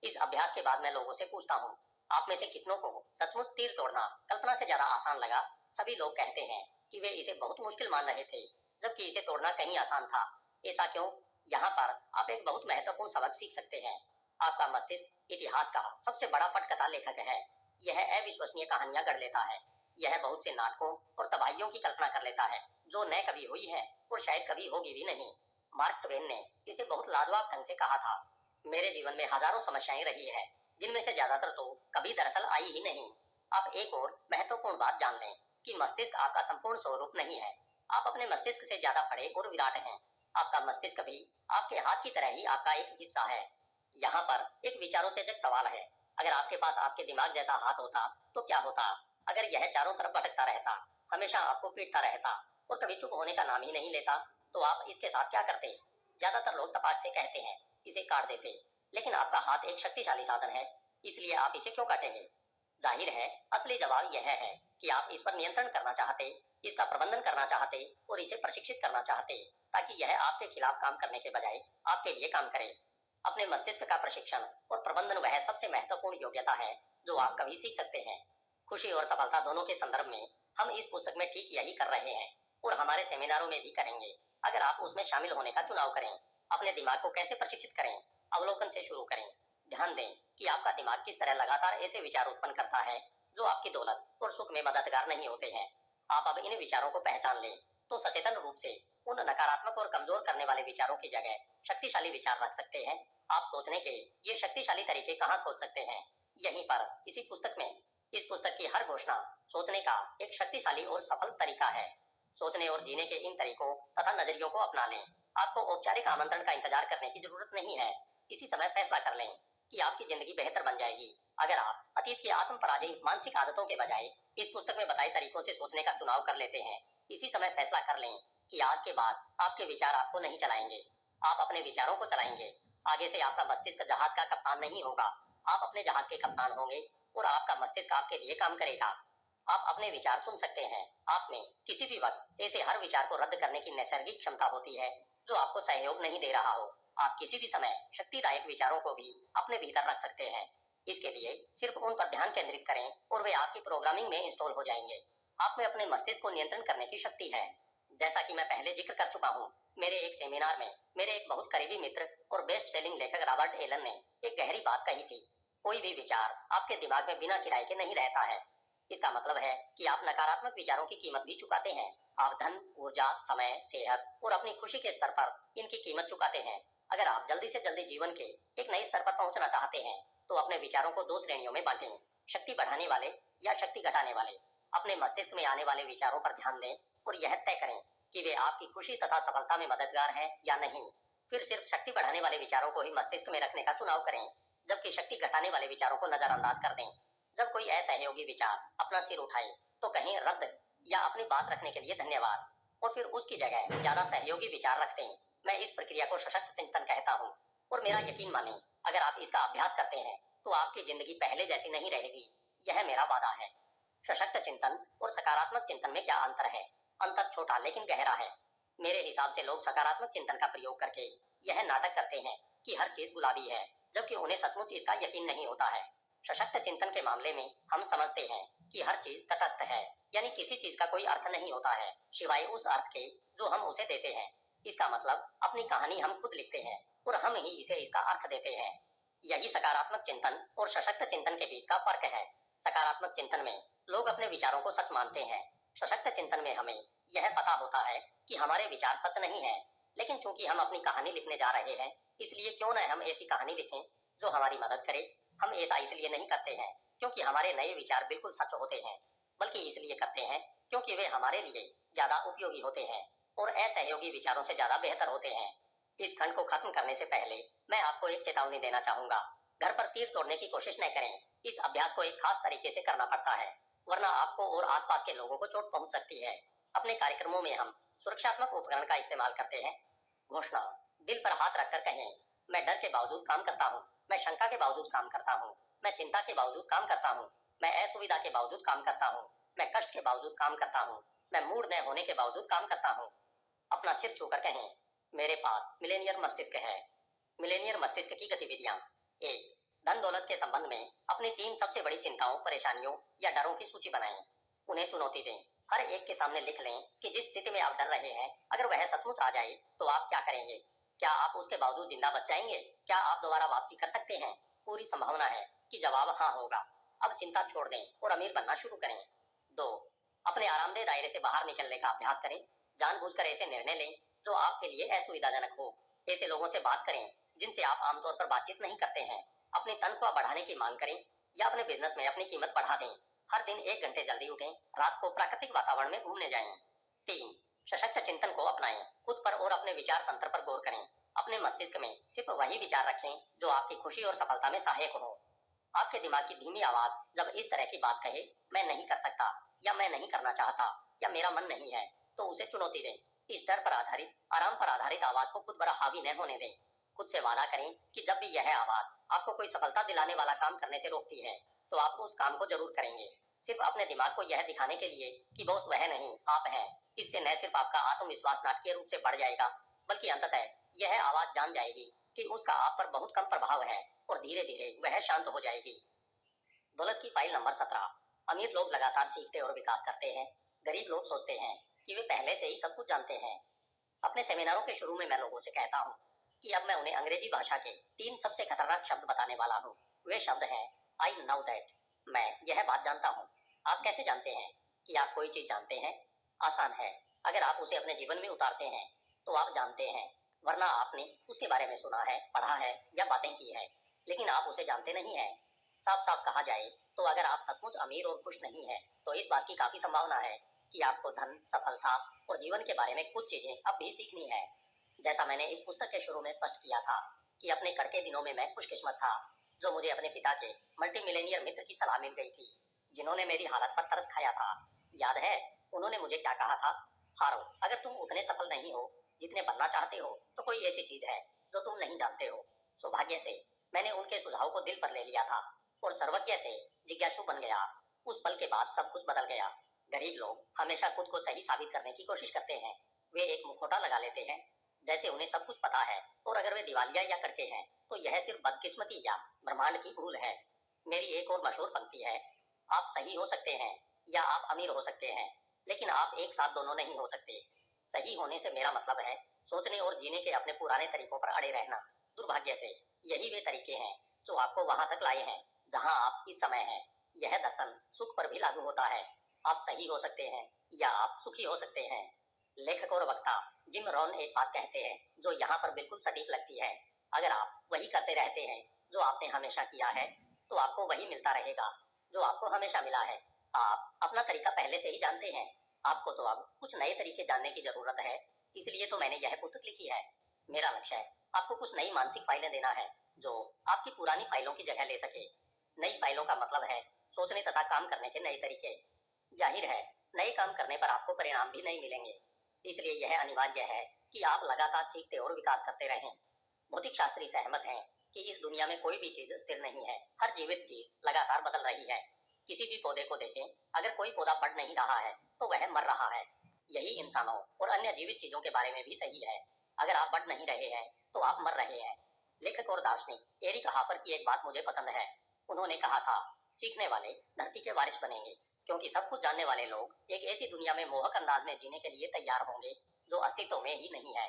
इस अभ्यास के बाद मैं लोगों से पूछता हूँ, आप में से कितनों को सचमुच तीर तोड़ना कल्पना से ज्यादा आसान लगा? सभी लोग कहते हैं कि वे इसे बहुत मुश्किल मान रहे थे, जबकि इसे तोड़ना कहीं आसान था। ऐसा क्यों? यहाँ पर आप एक बहुत महत्वपूर्ण सबक सीख सकते हैं। आपका मस्तिष्क इतिहास का सबसे बड़ा पटकथा लेखक है। यह अविश्वसनीय कहानियां गढ़ लेता है। यह बहुत से नाटकों और तबाहियों की कल्पना कर लेता है जो न कभी हुई है और शायद कभी होगी भी नहीं। मार्क ट्वेन ने इसे बहुत लाजवाब ढंग से कहा था, मेरे जीवन में हजारों समस्याएं रही है, जिनमें से ज्यादातर तो कभी दरअसल आई ही नहीं। आप एक और महत्वपूर्ण बात जान लें कि मस्तिष्क आपका संपूर्ण स्वरूप नहीं है। आप अपने मस्तिष्क से ज्यादा बड़े और विराट हैं। आपका मस्तिष्क भी आपके हाथ की तरह ही आपका एक हिस्सा है। यहाँ पर एक विचारोत्तेजक सवाल है, अगर आपके पास आपके दिमाग जैसा हाथ होता तो क्या होता? अगर यह चारों तरफ भटकता रहता, हमेशा आपको पीटता रहता और कभी चुप होने का नाम ही नहीं लेता, तो आप इसके साथ क्या करते? ज्यादातर लोग तपाक से कहते हैं, इसे काट देते। लेकिन आपका हाथ एक शक्तिशाली साधन है, इसलिए आप इसे क्यों काटेंगे? जाहिर है असली जवाब यह है कि आप इस पर नियंत्रण करना चाहते, इसका प्रबंधन करना चाहते और इसे प्रशिक्षित करना चाहते, ताकि यह आपके खिलाफ काम करने के बजाय आपके लिए काम करे। अपने मस्तिष्क का प्रशिक्षण और प्रबंधन वह सबसे महत्वपूर्ण योग्यता है जो आप कभी सीख सकते हैं। खुशी और सफलता दोनों के संदर्भ में हम इस पुस्तक में ठीक यही कर रहे हैं और हमारे सेमिनारों में भी करेंगे। अगर आप उसमें शामिल होने का चुनाव करें, अपने दिमाग को कैसे प्रशिक्षित करें, अवलोकन से शुरू करें। ध्यान दें कि आपका दिमाग किस तरह लगातार ऐसे विचार उत्पन्न करता है जो आपकी दौलत और सुख में मददगार नहीं होते हैं। आप अब इन विचारों को पहचान लें तो सचेतन रूप से उन नकारात्मक और कमजोर करने वाले विचारों की जगह शक्तिशाली विचार रख सकते हैं। आप सोचने के ये शक्तिशाली तरीके कहाँ खोज सकते हैं? यहीं पर, इसी पुस्तक में। इस पुस्तक की हर घोषणा सोचने का एक शक्तिशाली और सफल तरीका है। सोचने और जीने के इन तरीकों तथा नजरियों को अपना लें। आपको औपचारिक आमंत्रण का इंतजार करने की जरूरत नहीं है, इसी समय फैसला कर लें। कि आपकी जिंदगी बेहतर बन जाएगी अगर आप अतीत की आत्म पराजय मानसिक आदतों के बजाय इस पुस्तक में बताए तरीकों से सोचने का चुनाव कर लेते हैं। इसी समय फैसला कर लें कि आज के बाद आपके विचार आपको नहीं चलाएंगे, आप अपने विचारों को चलाएंगे। आगे से आपका मस्तिष्क जहाज का कप्तान नहीं होगा, आप अपने जहाज के कप्तान होंगे और आपका मस्तिष्क आपके लिए काम करेगा। आप अपने विचार चुन सकते हैं। आप में किसी भी वक्त ऐसे हर विचार को रद्द करने की नैसर्गिक क्षमता होती है जो आपको सहयोग नहीं दे रहा हो। आप किसी भी समय शक्तिदायक विचारों को भी अपने भीतर रख सकते हैं। इसके लिए सिर्फ उन पर ध्यान केंद्रित करें और वे आपकी प्रोग्रामिंग में इंस्टॉल हो जाएंगे। आप में अपने मस्तिष्क को नियंत्रण करने की शक्ति है। जैसा कि मैं पहले जिक्र कर चुका हूँ, मेरे एक सेमिनार में मेरे एक बहुत करीबी मित्र और बेस्ट सेलिंग लेखक रॉबर्ट एलन ने एक गहरी बात कही थी। कोई भी विचार आपके दिमाग में बिना किराए के नहीं रहता है। इसका मतलब है कि आप नकारात्मक विचारों की कीमत भी चुकाते हैं। आप धन, ऊर्जा, समय, सेहत और अपनी खुशी के स्तर पर इनकी कीमत चुकाते हैं। अगर आप जल्दी से जल्दी जीवन के एक नए स्तर पर पहुंचना चाहते हैं तो अपने विचारों को दो श्रेणियों में बांटें, शक्ति बढ़ाने वाले या शक्ति घटाने वाले। अपने मस्तिष्क में आने वाले विचारों पर ध्यान दें और यह तय करें कि वे आपकी खुशी तथा सफलता में मददगार हैं या नहीं। फिर सिर्फ शक्ति बढ़ाने वाले विचारों को ही मस्तिष्क में रखने का चुनाव करें, जबकि शक्ति घटाने वाले विचारों को नजरअंदाज कर दें। जब कोई असहयोगी विचार अपना सिर उठाए तो कहें रद्द या अपनी बात रखने के लिए धन्यवाद, और फिर उसकी जगह ज्यादा सहयोगी विचार रखते हैं। मैं इस प्रक्रिया को सशक्त चिंतन कहता हूँ और मेरा यकीन माने, अगर आप इसका अभ्यास करते हैं तो आपकी जिंदगी पहले जैसी नहीं रहेगी। यह मेरा वादा है। सशक्त चिंतन और सकारात्मक चिंतन में क्या अंतर है? अंतर छोटा लेकिन गहरा है। मेरे हिसाब से लोग सकारात्मक चिंतन का प्रयोग करके यह नाटक करते हैं कि हर चीज गुलाबी है, जबकि उन्हें सचमुच इसका यकीन नहीं होता है। सशक्त चिंतन के मामले में हम समझते हैं कि हर चीज तटस्थ है, यानी किसी चीज का कोई अर्थ नहीं होता है सिवाय उस अर्थ के जो हम उसे देते हैं। इसका मतलब अपनी कहानी हम खुद लिखते हैं और हम ही इसे इसका अर्थ देते हैं। यही सकारात्मक चिंतन और सशक्त चिंतन के बीच का फर्क है। सकारात्मक चिंतन में लोग अपने विचारों को सच मानते हैं। सशक्त चिंतन में हमें यह पता होता है कि हमारे विचार सच नहीं है, लेकिन चूंकि हम अपनी कहानी लिखने जा रहे हैं, इसलिए क्यों न हम ऐसी कहानी लिखें जो हमारी मदद करे। हम ऐसा इसलिए नहीं करते हैं क्योंकि हमारे नए विचार बिल्कुल सच होते हैं, बल्कि इसलिए करते हैं क्योंकि वे हमारे लिए ज्यादा उपयोगी होते हैं और असहयोगी विचारों से ज्यादा बेहतर होते हैं। इस खंड को खत्म करने से पहले मैं आपको एक चेतावनी देना चाहूंगा। घर पर तीर तोड़ने की कोशिश न करें। इस अभ्यास को एक खास तरीके से करना पड़ता है, वरना आपको और आसपास के लोगों को चोट पहुंच सकती है। अपने कार्यक्रमों में हम सुरक्षात्मक उपकरण का इस्तेमाल करते हैं। घोषणा दिल पर हाथ रखकर कहें, मैं डर के बावजूद काम करता हूँ, मैं शंका के बावजूद काम करता हूँ, मैं चिंता के बावजूद काम करता हूँ, मैं असुविधा के बावजूद काम करता हूँ, मैं कष्ट के बावजूद काम करता हूँ, मैं मूड न होने के बावजूद काम करता हूँ। अपना सिर छूकर कहें, मेरे पास मिलेनियर मस्तिष्क है। मिलेनियर मस्तिष्क की गतिविधियां: एक, धन दौलत के संबंध में अपनी 3 सबसे बड़ी चिंताओं, परेशानियों या डरों की सूची बनाएं। उन्हें चुनौती दें। हर एक के सामने लिख लें कि जिस स्थिति में आप डर रहे हैं, अगर वह सचमुच आ जाए तो आप क्या करेंगे। क्या आप उसके बावजूद जिंदा बच जाएंगे? क्या आप दोबारा वापसी कर सकते हैं? पूरी संभावना है कि जवाब हाँ होगा। अब चिंता छोड़ दें और अमीर बनना शुरू करें। 2, अपने आरामदेह दायरे से बाहर निकलने का अभ्यास करें। जानबूझकर ऐसे निर्णय लें जो आपके लिए असुविधाजनक हो। ऐसे लोगों से बात करें जिनसे आप आमतौर पर बातचीत नहीं करते हैं। अपनी तनख्वाह बढ़ाने की मांग करें या अपने बिजनेस में अपनी कीमत बढ़ा दें। हर दिन 1 घंटे जल्दी उठें। रात को प्राकृतिक वातावरण में घूमने जाएं। 3, सशक्त चिंतन को अपनाएं। खुद पर और अपने विचार तंत्र पर गौर करें। अपने मस्तिष्क में सिर्फ वही विचार रखें जो आपकी खुशी और सफलता में सहायक हो। आपके दिमाग की धीमी आवाज जब इस तरह की बात कहे, मैं नहीं कर सकता, या मैं नहीं करना चाहता, या मेरा मन नहीं है, तो उसे चुनौती दें। इस डर पर आधारित, आराम पर आधारित आवाज को खुद पर हावी न होने दें। खुद से वादा करें कि जब भी यह आवाज आपको कोई सफलता दिलाने वाला काम करने से रोकती है तो आप उस काम को जरूर करेंगे, सिर्फ अपने दिमाग को यह दिखाने के लिए कि बॉस वह नहीं आप हैं। इससे न सिर्फ आपका आत्मविश्वास नाटकीय रूप से बढ़ जाएगा, बल्कि अंततः यह आवाज जान जाएगी कि उसका आप पर बहुत कम प्रभाव है और धीरे धीरे वह शांत हो जाएगी। दौलत की फाइल नंबर 17। अमीर लोग लगातार सीखते और विकास करते हैं। गरीब लोग सोचते हैं कि वे पहले से ही सब कुछ जानते हैं। अपने सेमिनारों के शुरू में मैं लोगों से कहता हूँ कि अब मैं उन्हें अंग्रेजी भाषा के 3 सबसे खतरनाक शब्द बताने वाला हूँ। वे शब्द हैं आई नाउ दैट, मैं यह बात जानता हूँ। आप कैसे जानते हैं कि आप कोई चीज जानते हैं? आसान है, अगर आप उसे अपने जीवन में उतारते हैं तो आप जानते हैं, वरना आपने उसके बारे में सुना है, पढ़ा है या बातें की है, लेकिन आप उसे जानते नहीं है। साफ साफ कहा जाए तो अगर आप सचमुच अमीर और खुश नहीं है तो इस बात की काफी संभावना है कि आपको धन, सफलता और जीवन के बारे में कुछ चीजें अब भी सीखनी है। जैसा मैंने इस पुस्तक के शुरू में स्पष्ट किया था कि अपने कड़के दिनों में मैं खुशकिस्मत था। जो मुझे अपने पिता के मल्टी मिलेनियर मित्र की सलाह मिल गई थी, जिन्होंने मेरी हालत पर तरस खाया था। याद है उन्होंने मुझे क्या कहा था? हारो, अगर तुम उतने सफल नहीं हो जितने बनना चाहते हो तो कोई ऐसी चीज है जो तुम नहीं जानते हो। सौभाग्य से मैंने उनके सुझाव को दिल पर ले लिया था और सर्वज्ञ से जिज्ञासु बन गया। उस पल के बाद सब कुछ बदल गया। गरीब लोग हमेशा खुद को सही साबित करने की कोशिश करते हैं। वे एक मुखौटा लगा लेते हैं जैसे उन्हें सब कुछ पता है, और अगर वे दिवालिया या करते हैं तो यह सिर्फ बदकिस्मती या ब्रह्मांड की भूल है। मेरी एक और मशहूर पंक्ति है, आप सही हो सकते हैं या आप अमीर हो सकते हैं, लेकिन आप एक साथ दोनों नहीं हो सकते। सही होने से मेरा मतलब है सोचने और जीने के अपने पुराने तरीकों पर अड़े रहना। दुर्भाग्य से यही वे तरीके हैं जो आपको वहां तक लाए हैं जहां आप इस समय हैं। यह दर्शन सुख पर भी लागू होता है। आप सही हो सकते हैं या आप सुखी हो सकते हैं। लेखक और वक्ता जिम रॉन एक बात कहते हैं जो यहाँ पर बिल्कुल सटीक लगती है। अगर आप वही करते रहते हैं जो आपने हमेशा किया है तो आपको वही मिलता रहेगा जो आपको हमेशा मिला है। आप अपना तरीका पहले से ही जानते हैं। आपको तो अब कुछ नए तरीके जानने की जरूरत है। इसलिए तो मैंने यह पुस्तक लिखी है। मेरा लक्ष्य है आपको कुछ नई मानसिक फाइलें देना है जो आपकी पुरानी फाइलों की जगह ले सके। नई फाइलों का मतलब है सोचने तथा काम करने के नए तरीके। जाहिर है नए काम करने पर आपको परिणाम भी नहीं मिलेंगे, इसलिए यह अनिवार्य है कि आप लगातार सीखते और विकास करते रहें। भौतिक शास्त्री सहमत हैं कि इस दुनिया में कोई भी चीज स्थिर नहीं है। हर जीवित चीज लगातार बदल रही है। किसी भी पौधे को देखें, अगर कोई पौधा बढ़ नहीं रहा है तो वह मर रहा है। यही इंसानों और अन्य जीवित चीजों के बारे में भी सही है। अगर आप बढ़ नहीं रहे हैं तो आप मर रहे हैं। लेखक और दार्शनिक एरिक हाफर की एक बात मुझे पसंद है। उन्होंने कहा था, सीखने वाले धरती के वारिस बनेंगे, क्योंकि सब कुछ जानने वाले लोग एक ऐसी दुनिया में मोहक अंदाज में जीने के लिए तैयार होंगे जो अस्तित्व में ही नहीं है।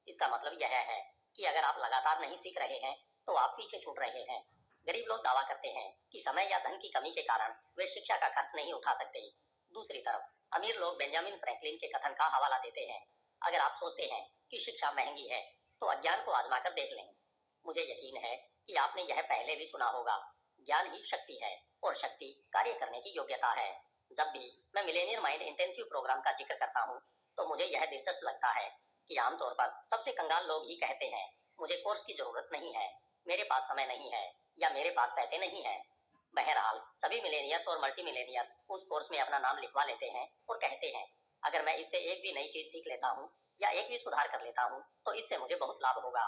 इसका मतलब यह है कि अगर आप लगातार नहीं सीख रहे हैं तो आप पीछे छूट रहे हैं। गरीब लोग दावा करते हैं कि समय या धन की कमी के कारण वे शिक्षा का खर्च नहीं उठा सकते। दूसरी तरफ अमीर लोग बेंजामिन फ्रैंकलिन के कथन का हवाला देते हैं, अगर आप सोचते हैं कि शिक्षा महंगी है तो अज्ञान को आजमा कर देख लें। मुझे यकीन है कि आपने यह पहले भी सुना होगा, ज्ञान ही शक्ति है और शक्ति कार्य करने की योग्यता है। जब भी मैं मिलेनियर माइंड इंटेंसिव प्रोग्राम का जिक्र करता हूँ तो मुझे यह दिलचस्प लगता है कि आमतौर पर सबसे कंगाल लोग ही कहते हैं, मुझे कोर्स की जरूरत नहीं है, मेरे पास समय नहीं है या मेरे पास पैसे नहीं है। बहरहाल सभी मिलेनियर्स और मल्टी मिलेनियर्स उस कोर्स में अपना नाम लिखवा लेते हैं और कहते हैं, अगर मैं इससे एक भी नई चीज सीख लेता हूँ या एक भी सुधार कर लेता हूँ तो इससे मुझे बहुत लाभ होगा।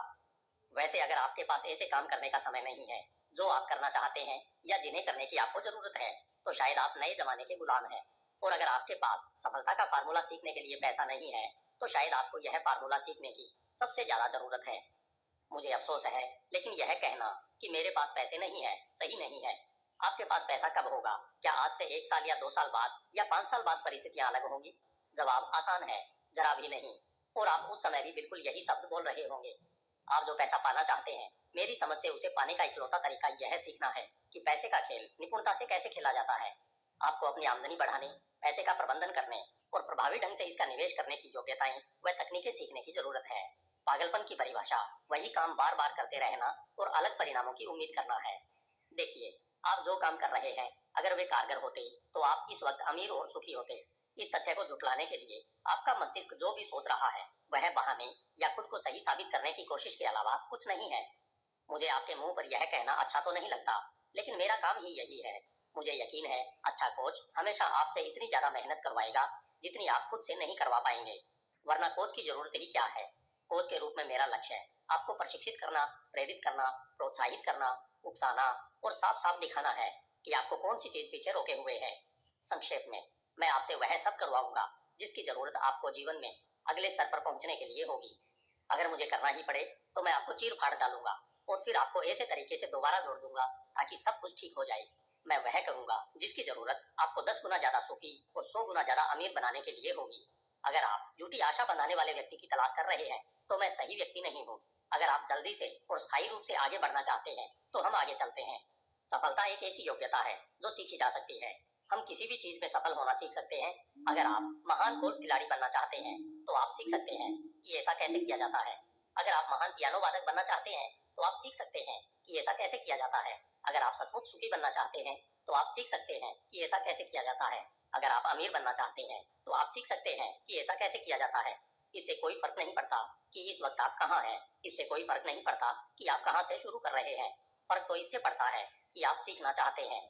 वैसे अगर आपके पास ऐसे काम करने का समय नहीं है जो आप करना चाहते हैं या जिन्हें करने की आपको जरूरत है, तो शायद आप नए जमाने के गुलाम हैं। और अगर आपके पास सफलता का फार्मूला सीखने के लिए पैसा नहीं है तो शायद आपको यह फार्मूला सीखने की सबसे ज्यादा जरूरत है। मुझे अफसोस है, लेकिन यह कहना कि मेरे पास पैसे नहीं है सही नहीं है। आपके पास पैसा कब होगा? क्या आज से 1 साल या 2 साल बाद या 5 साल बाद परिस्थितियां अलग होंगी? जवाब आसान है, जरा भी नहीं। और आप उस समय भी बिल्कुल यही शब्द बोल रहे होंगे। आप जो पैसा पाना चाहते हैं, मेरी समझ से उसे पाने का इकलौता तरीका यह सीखना है कि पैसे का खेल निपुणता से कैसे खेला जाता है। आपको अपनी आमदनी बढ़ाने, पैसे का प्रबंधन करने और प्रभावी ढंग से इसका निवेश करने की योग्यताएं व तकनीकें सीखने की जरूरत है। पागलपन की परिभाषा वही काम बार बार करते रहना और अलग परिणामों की उम्मीद करना है। देखिए, आप जो काम कर रहे हैं अगर वे कारगर होते तो आप इस वक्त अमीर और सुखी होते। इस तथ्य को झुटलाने के लिए आपका मस्तिष्क जो भी सोच रहा है वह बहाने या खुद को सही साबित करने की कोशिश के अलावा कुछ नहीं है। मुझे आपके मुंह पर यह कहना अच्छा तो नहीं लगता, लेकिन मेरा काम ही यही है। मुझे यकीन है अच्छा कोच हमेशा आपसे इतनी ज्यादा मेहनत करवाएगा जितनी आप खुद से नहीं करवा पाएंगे, वरना कोच की जरूरत ही क्या है। कोच के रूप में मेरा लक्ष्य है आपको प्रशिक्षित करना, प्रेरित करना, प्रोत्साहित करना, उकसाना और साफ साफ दिखाना है कि आपको कौन सी चीज पीछे रोके हुए है। संक्षेप में, मैं आपसे वह सब करवाऊंगा जिसकी जरूरत आपको जीवन में अगले स्तर पर पहुंचने के लिए होगी। अगर मुझे करना ही पड़े तो मैं आपको चीर फाड़ डालूंगा और फिर आपको ऐसे तरीके से दोबारा जोड़ दूंगा ताकि सब कुछ ठीक हो जाए। मैं वह करूंगा जिसकी जरूरत आपको 10 गुना ज्यादा सुखी और 100 गुना ज्यादा अमीर बनाने के लिए होगी। अगर आप झूठी आशा बनाने वाले व्यक्ति की तलाश कर रहे हैं तो मैं सही व्यक्ति नहीं हूँ। अगर आप जल्दी से और स्थायी रूप से आगे बढ़ना चाहते हैं तो हम आगे चलते हैं। सफलता एक ऐसी योग्यता है जो सीखी जा सकती है। हम किसी भी चीज में सफल होना सीख सकते हैं। अगर आप महान गोल्फ खिलाड़ी बनना चाहते हैं तो आप सीख सकते हैं कि ऐसा कैसे किया जाता है। अगर आप महान पियानो वादक बनना चाहते हैं तो आप सीख सकते हैं कि ऐसा कैसे किया जाता है। अगर आप सचमुच सुखी बनना चाहते हैं तो आप सीख सकते हैं कि ऐसा कैसे किया जाता है। अगर आप अमीर बनना चाहते हैं तो आप सीख सकते हैं कि ऐसा कैसे किया जाता है। इससे कोई फर्क नहीं पड़ता कि इस वक्त आप कहाँ हैं। इससे कोई फर्क नहीं पड़ता कि आप कहाँ से शुरू कर रहे हैं। फर्क तो इससे पड़ता है कि आप सीखना चाहते हैं।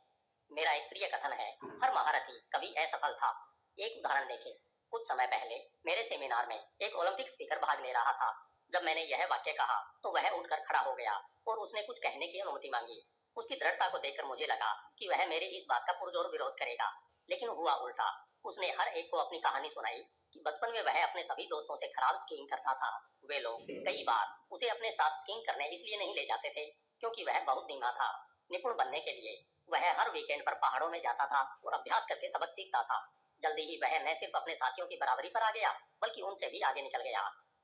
मेरा एक प्रिय कथन है, हर महारथी कभी असफल था। एक उदाहरण देखें। कुछ समय पहले मेरे सेमिनार में एक ओलंपिक स्पीकर भाग ले रहा था। जब मैंने यह वाक्य कहा तो वह उठकर खड़ा हो गया और उसने कुछ कहने की अनुमति मांगी। उसकी दृढ़ता को देखकर मुझे लगा कि वह मेरे इस बात का पुरजोर विरोध करेगा, लेकिन हुआ उल्टा। उसने हर एक को अपनी कहानी सुनाई कि बचपन में वह अपने सभी दोस्तों से खराब स्कीइंग करता था। वे लोग कई बार उसे अपने साथ स्कीइंग करने इसलिए नहीं ले जाते थे क्योंकि वह बहुत धीमा था। निपुण बनने के लिए वह हर वीकेंड पर पहाड़ों में जाता था और अभ्यास करके सबक सीखता था। जल्दी ही वह न सिर्फ अपने साथियों की बराबरी पर आ गया बल्कि उनसे भी आगे निकल गया।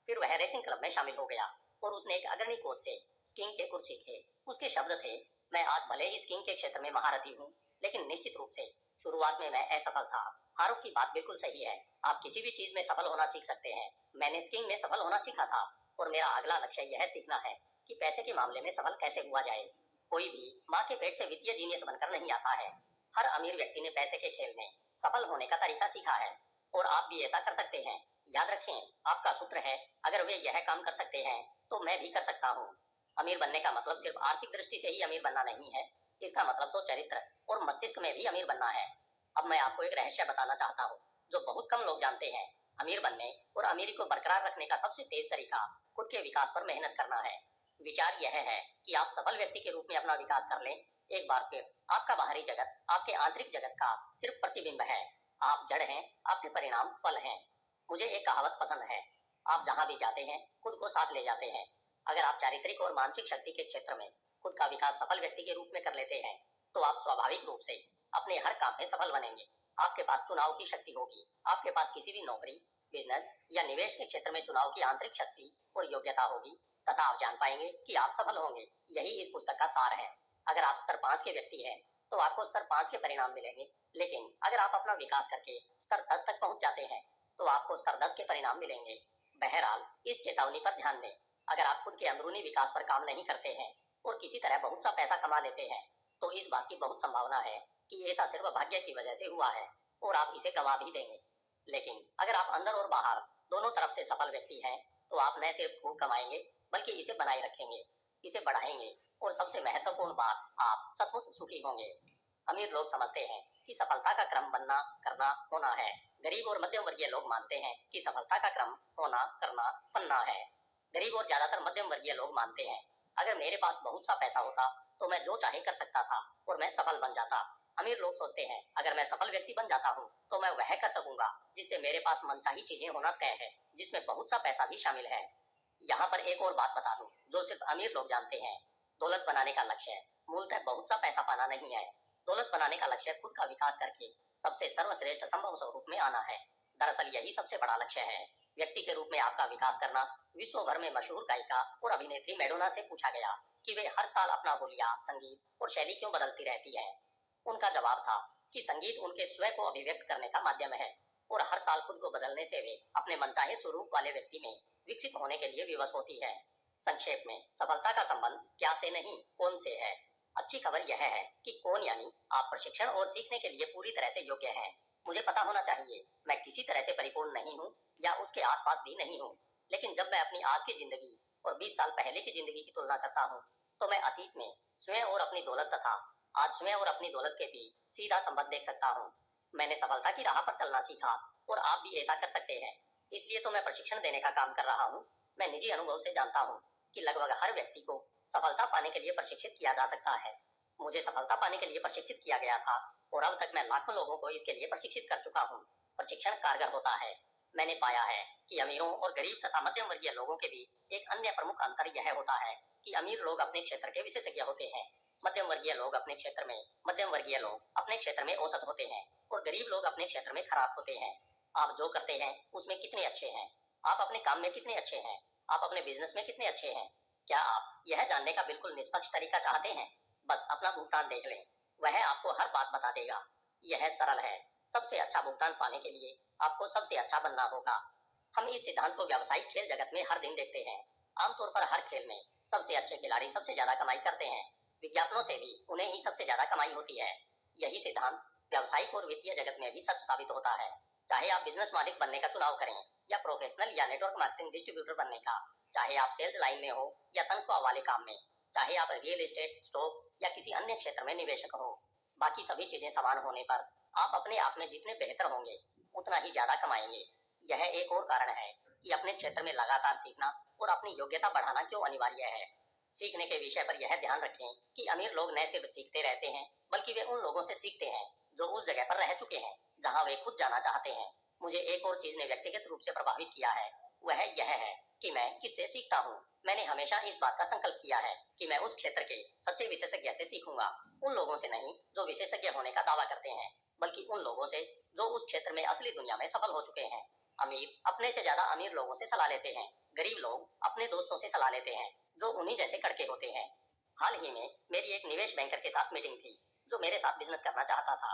फिर वह रेसिंग क्लब में शामिल हो गया और उसने एक अग्रणी कोच से स्कीइंग के गुर सीखे। उसके शब्द थे, मैं आज भले ही स्कीइंग के क्षेत्र में महारथी हूँ, लेकिन निश्चित रूप से शुरुआत में मैं असफल था। फारूक की बात बिल्कुल सही है। आप किसी भी चीज में सफल होना सीख सकते हैं। मैंने स्कीइंग में सफल होना सीखा था और मेरा अगला लक्ष्य यह सीखना है कि पैसे के मामले में सफल कैसे हुआ जाए। कोई भी माँ के पेट से वित्तीय जीनियस बनकर नहीं आता है। हर अमीर व्यक्ति ने पैसे के खेल में सफल होने का तरीका सीखा है और आप भी ऐसा कर सकते हैं। याद रखें, आपका सूत्र है, अगर वे यह काम कर सकते हैं तो मैं भी कर सकता हूँ। अमीर बनने का मतलब सिर्फ आर्थिक दृष्टि से ही अमीर बनना नहीं है, इसका मतलब तो चरित्र और मस्तिष्क में भी अमीर बनना है। अब मैं आपको एक रहस्य बताना चाहता हूँ जो बहुत कम लोग जानते हैं। अमीर बनने और अमीरी को बरकरार रखने का सबसे तेज तरीका खुद के विकास पर मेहनत करना है। विचार यह है कि आप सफल व्यक्ति के रूप में अपना विकास कर लें। एक बार फिर आपका बाहरी जगत आपके आंतरिक जगत का सिर्फ प्रतिबिंब है। आप जड़ हैं, आपके परिणाम फल हैं। मुझे एक कहावत पसंद है, आप जहां भी जाते हैं खुद को साथ ले जाते हैं। अगर आप चारित्रिक और मानसिक शक्ति के क्षेत्र में खुद का विकास सफल व्यक्ति के रूप में कर लेते हैं तो आप स्वाभाविक रूप से अपने हर काम में सफल बनेंगे। आपके पास चुनाव की शक्ति होगी। आपके पास किसी भी नौकरी, बिजनेस या निवेश के क्षेत्र में चुनाव की आंतरिक शक्ति और योग्यता होगी तथा आप जान पाएंगे कि आप सफल होंगे। यही इस पुस्तक का सार है। अगर आप स्तर 5 के व्यक्ति हैं तो आपको स्तर 5 के परिणाम मिलेंगे, लेकिन अगर आप अपना विकास करके स्तर 10 तक पहुंच जाते हैं तो आपको स्तर 10 के परिणाम मिलेंगे। बहरहाल, इस चेतावनी पर ध्यान दें, अगर आप खुद के अंदरूनी विकास पर काम नहीं करते हैं और किसी तरह बहुत सा पैसा कमा लेते हैं तो इस बात की बहुत संभावना है कि ऐसा सिर्फ भाग्य की वजह से हुआ है और आप इसे गंवा भी देंगे। लेकिन अगर आप अंदर और बाहर दोनों तरफ से सफल व्यक्ति हैं तो आप न सिर्फ खूब कमाएंगे बल्कि इसे बनाए रखेंगे, इसे बढ़ाएंगे और सबसे महत्वपूर्ण बात, आप सचमुच सुखी होंगे। अमीर लोग समझते हैं कि सफलता का क्रम बनना, करना, होना है। गरीब और मध्यम वर्गीय लोग मानते हैं कि सफलता का क्रम होना, करना, बनना है। गरीब और ज्यादातर मध्यम वर्गीय लोग मानते हैं, अगर मेरे पास बहुत सा पैसा होता तो मैं जो चाहे कर सकता था और मैं सफल बन जाता। अमीर लोग सोचते हैं, अगर मैं सफल व्यक्ति बन जाता हूँ तो मैं वह कर सकूंगा जिससे मेरे पास मनचाही चीजें होना तय है, जिसमें बहुत सा पैसा भी शामिल है। यहाँ पर एक और बात बता दूं जो सिर्फ अमीर लोग जानते हैं। दौलत बनाने का लक्ष्य मूलतः बहुत सा पैसा पाना नहीं है। दौलत बनाने का लक्ष्य खुद का विकास करके सबसे सर्वश्रेष्ठ संभव स्वरूप में आना है। दरअसल यही सबसे बड़ा लक्ष्य है। व्यक्ति के रूप में आपका विकास करना। विश्व भर में मशहूर गायिका और अभिनेत्री मैडोना से पूछा गया कि वे हर साल अपना हुलिया, संगीत और शैली क्यों बदलती रहती है। उनका जवाब था कि संगीत उनके स्वयं को अभिव्यक्त करने का माध्यम है और हर साल खुद को बदलने से वे अपने मनचाहे स्वरूप वाले व्यक्ति में विकसित होने के लिए विवश होती है। संक्षेप में, सफलता का संबंध क्या से नहीं, कौन से है। अच्छी खबर यह है कि कौन यानी आप प्रशिक्षण और सीखने के लिए पूरी तरह से योग्य हैं। मुझे पता होना चाहिए, मैं किसी तरह से परिपूर्ण नहीं हूँ या उसके आसपास भी नहीं हूँ, लेकिन जब मैं अपनी आज की जिंदगी और 20 साल पहले की जिंदगी की तुलना करता हूँ तो मैं अतीत में स्वयं और अपनी दौलत तथा आज स्वयं और अपनी दौलत के बीच सीधा संबंध देख सकता हूँ। मैंने सफलता की राह पर चलना सीखा और आप भी ऐसा कर सकते हैं। इसलिए तो मैं प्रशिक्षण देने का काम कर रहा हूँ। मैं निजी अनुभव से जानता हूँ कि लगभग हर व्यक्ति को सफलता पाने के लिए प्रशिक्षित किया जा सकता है। मुझे सफलता पाने के लिए प्रशिक्षित किया गया था और अब तक मैं लाखों लोगों को इसके लिए प्रशिक्षित कर चुका हूँ। प्रशिक्षण कारगर होता है। मैंने पाया है कि अमीरों और गरीब तथा मध्यम वर्गीय लोगों के बीच एक अन्य प्रमुख अंतर यह होता है कि अमीर लोग अपने क्षेत्र के विशेषज्ञ होते हैं, मध्यम वर्गीय लोग अपने क्षेत्र में औसत होते हैं और गरीब लोग अपने क्षेत्र में खराब होते हैं। आप जो करते हैं उसमें कितने अच्छे हैं, आप अपने काम में कितने अच्छे हैं, आप अपने बिजनेस में कितने अच्छे हैं। क्या आप यह जानने का बिल्कुल निष्पक्ष तरीका चाहते हैं? बस अपना भुगतान देख लें, वह आपको हर बात बता देगा। यह सरल है। सबसे अच्छा भुगतान पाने के लिए आपको सबसे अच्छा बनना होगा। हम इस सिद्धांत को व्यावसायिक खेल जगत में हर दिन देखते हैं। आमतौर पर हर खेल में सबसे अच्छे खिलाड़ी सबसे ज्यादा कमाई करते हैं। विज्ञापनों से भी उन्हें ही सबसे ज्यादा कमाई होती है। यही सिद्धांत व्यावसायिक और वित्तीय जगत में भी सच साबित होता है। चाहे आप बिजनेस मालिक बनने का चुनाव करें या प्रोफेशनल या नेटवर्क मार्केटिंग डिस्ट्रीब्यूटर बनने का, चाहे आप सेल्स लाइन में हो या तनख्वाह वाले काम में, चाहे आप रियल एस्टेट, स्टॉक या किसी अन्य क्षेत्र में निवेशक हो। बाकी सभी चीजें समान होने पर आप अपने आप में जितने बेहतर होंगे उतना ही ज्यादा कमाएंगे। यह एक और कारण है कि अपने क्षेत्र में लगातार सीखना और अपनी योग्यता बढ़ाना क्यों अनिवार्य है। सीखने के विषय पर यह ध्यान रखें कि अमीर लोग न सिर्फ सीखते रहते हैं बल्कि वे उन लोगों से सीखते हैं जो उस जगह पर रह चुके हैं जहां वे खुद जाना चाहते हैं। मुझे एक और चीज ने व्यक्तिगत रूप से प्रभावित किया है, वह यह है कि मैं किससे सीखता हूँ। मैंने हमेशा इस बात का संकल्प किया है कि मैं उस क्षेत्र के सच्चे विशेषज्ञ से सीखूंगा, उन लोगों से नहीं जो विशेषज्ञ होने का दावा करते हैं, बल्कि उन लोगों से जो उस क्षेत्र में असली दुनिया में सफल हो चुके हैं। अमीर अपने से ज्यादा अमीर लोगों से सलाह लेते हैं, गरीब लोग अपने दोस्तों से सलाह लेते हैं जो उन्हीं जैसे कड़के होते हैं। हाल ही में मेरी एक निवेश बैंकर के साथ मीटिंग थी जो मेरे साथ बिजनेस करना चाहता था।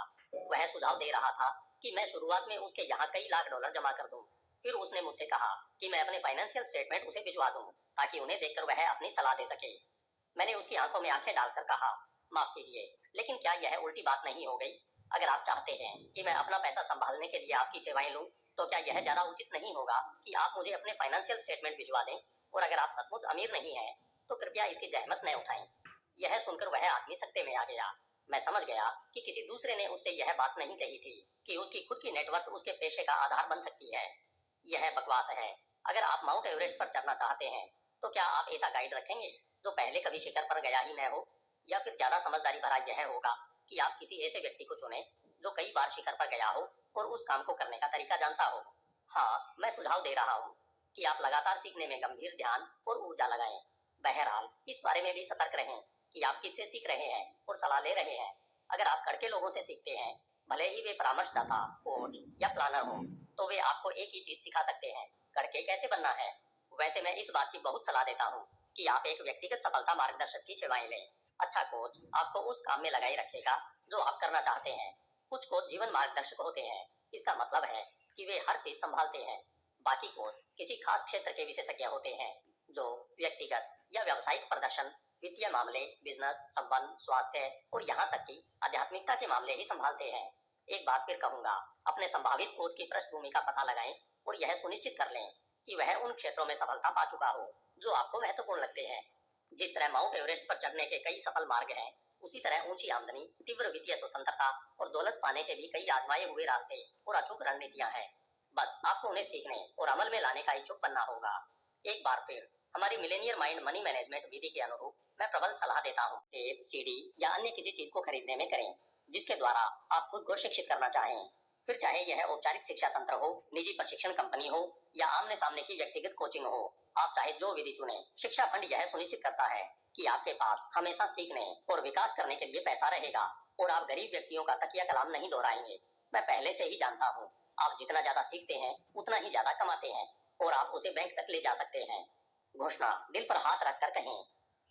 वह सुझाव दे रहा था कि मैं शुरुआत में उसके यहाँ कई लाख डॉलर जमा कर दूं। फिर उसने मुझसे कहा कि मैं अपने फाइनेंशियल स्टेटमेंट उसे भिजवा दूं ताकि उन्हें देखकर वह अपनी सलाह दे सके। मैंने उसकी आंखों में आंखें डालकर कहा, माफ कीजिए, लेकिन क्या यह उल्टी बात नहीं हो गई? अगर आप चाहते हैं कि मैं अपना पैसा संभालने के लिए आपकी सेवाएं लूं, तो क्या यह ज्यादा उचित नहीं होगा कि आप मुझे अपने फाइनेंशियल स्टेटमेंट भिजवा दें? और अगर आप सचमुच अमीर नहीं हैं, तो कृपया इसकी जहमत न उठाएं। यह सुनकर वह आदमी सत्ते में आ गया। मैं समझ गया कि किसी दूसरे ने उससे यह बात नहीं कही थी कि उसकी खुद की नेटवर्क उसके पेशे का आधार बन सकती है। यह बकवास है। अगर आप माउंट एवरेस्ट पर चढ़ना चाहते हैं, तो क्या आप ऐसा गाइड रखेंगे जो पहले कभी शिखर पर गया ही न हो? या फिर ज्यादा समझदारी भरा यह होगा कि आप किसी ऐसे व्यक्ति को चुने जो कई बार शिखर पर गया हो और उस काम को करने का तरीका जानता हो? हाँ, मैं सुझाव दे रहा हूँ कि आप लगातार सीखने में गंभीर ध्यान और ऊर्जा लगाएं। बहरहाल, इस बारे में भी सतर्क रहें कि आप किससे सीख रहे हैं और सलाह ले रहे हैं। अगर आप कड़के लोगों से सीखते हैं, भले ही वे परामर्शदाता, कोच या प्लानर हो, तो वे आपको एक ही चीज सिखा सकते हैं, कड़के कैसे बनना है। वैसे मैं इस बात की बहुत सलाह देता हूँ कि आप एक व्यक्तिगत सफलता मार्गदर्शक की सेवाएं लें। अच्छा कोच आपको उस काम में लगाए रखेगा जो आप करना चाहते हैं। कुछ कोच जीवन मार्गदर्शक होते हैं, इसका मतलब है कि वे हर चीज संभालते हैं। बाकी कोच किसी खास क्षेत्र के विशेषज्ञ होते हैं जो व्यक्तिगत या व्यावसायिक प्रदर्शन, वित्तीय मामले, बिजनेस, संबंध, स्वास्थ्य और यहाँ तक कि आध्यात्मिकता के मामले ही संभालते हैं। एक बार फिर कहूंगा, अपने संभावित कोच की पृष्ठभूमि का पता लगाएं और यह सुनिश्चित कर लें कि वह उन क्षेत्रों में सफलता पा चुका हो जो आपको महत्वपूर्ण लगते हैं। जिस तरह माउंट एवरेस्ट पर चढ़ने के कई सफल मार्ग हैं, उसी तरह ऊंची आमदनी, तीव्र वित्तीय स्वतंत्रता और दौलत पाने के भी कई आजमाए हुए रास्ते और अचूक रणनीतियां हैं। बस आपको उन्हें सीखने और अमल में लाने का इच्छुक बनना होगा। एक बार फिर हमारी मिलेनियर माइंड मनी मैनेजमेंट विधि के अनुरूप मैं प्रबल सलाह देता हूँ, टेप, सीडी या अन्य किसी चीज को खरीदने में करें जिसके द्वारा आप खुद को शिक्षित करना चाहें। फिर चाहे यह औपचारिक शिक्षा तंत्र हो, निजी प्रशिक्षण कंपनी हो या आमने सामने की व्यक्तिगत कोचिंग हो, आप चाहे जो विधि चुने, शिक्षा फंड यह सुनिश्चित करता है कि आपके पास हमेशा सीखने और विकास करने के लिए पैसा रहेगा और आप गरीब व्यक्तियों का तकिया कलाम नहीं दोहराएंगे। मैं पहले से ही जानता हूँ, आप जितना ज्यादा सीखते हैं उतना ही ज्यादा कमाते हैं और आप उसे बैंक तक ले जा सकते हैं। घोषणा दिल पर हाथ रखकर कहें,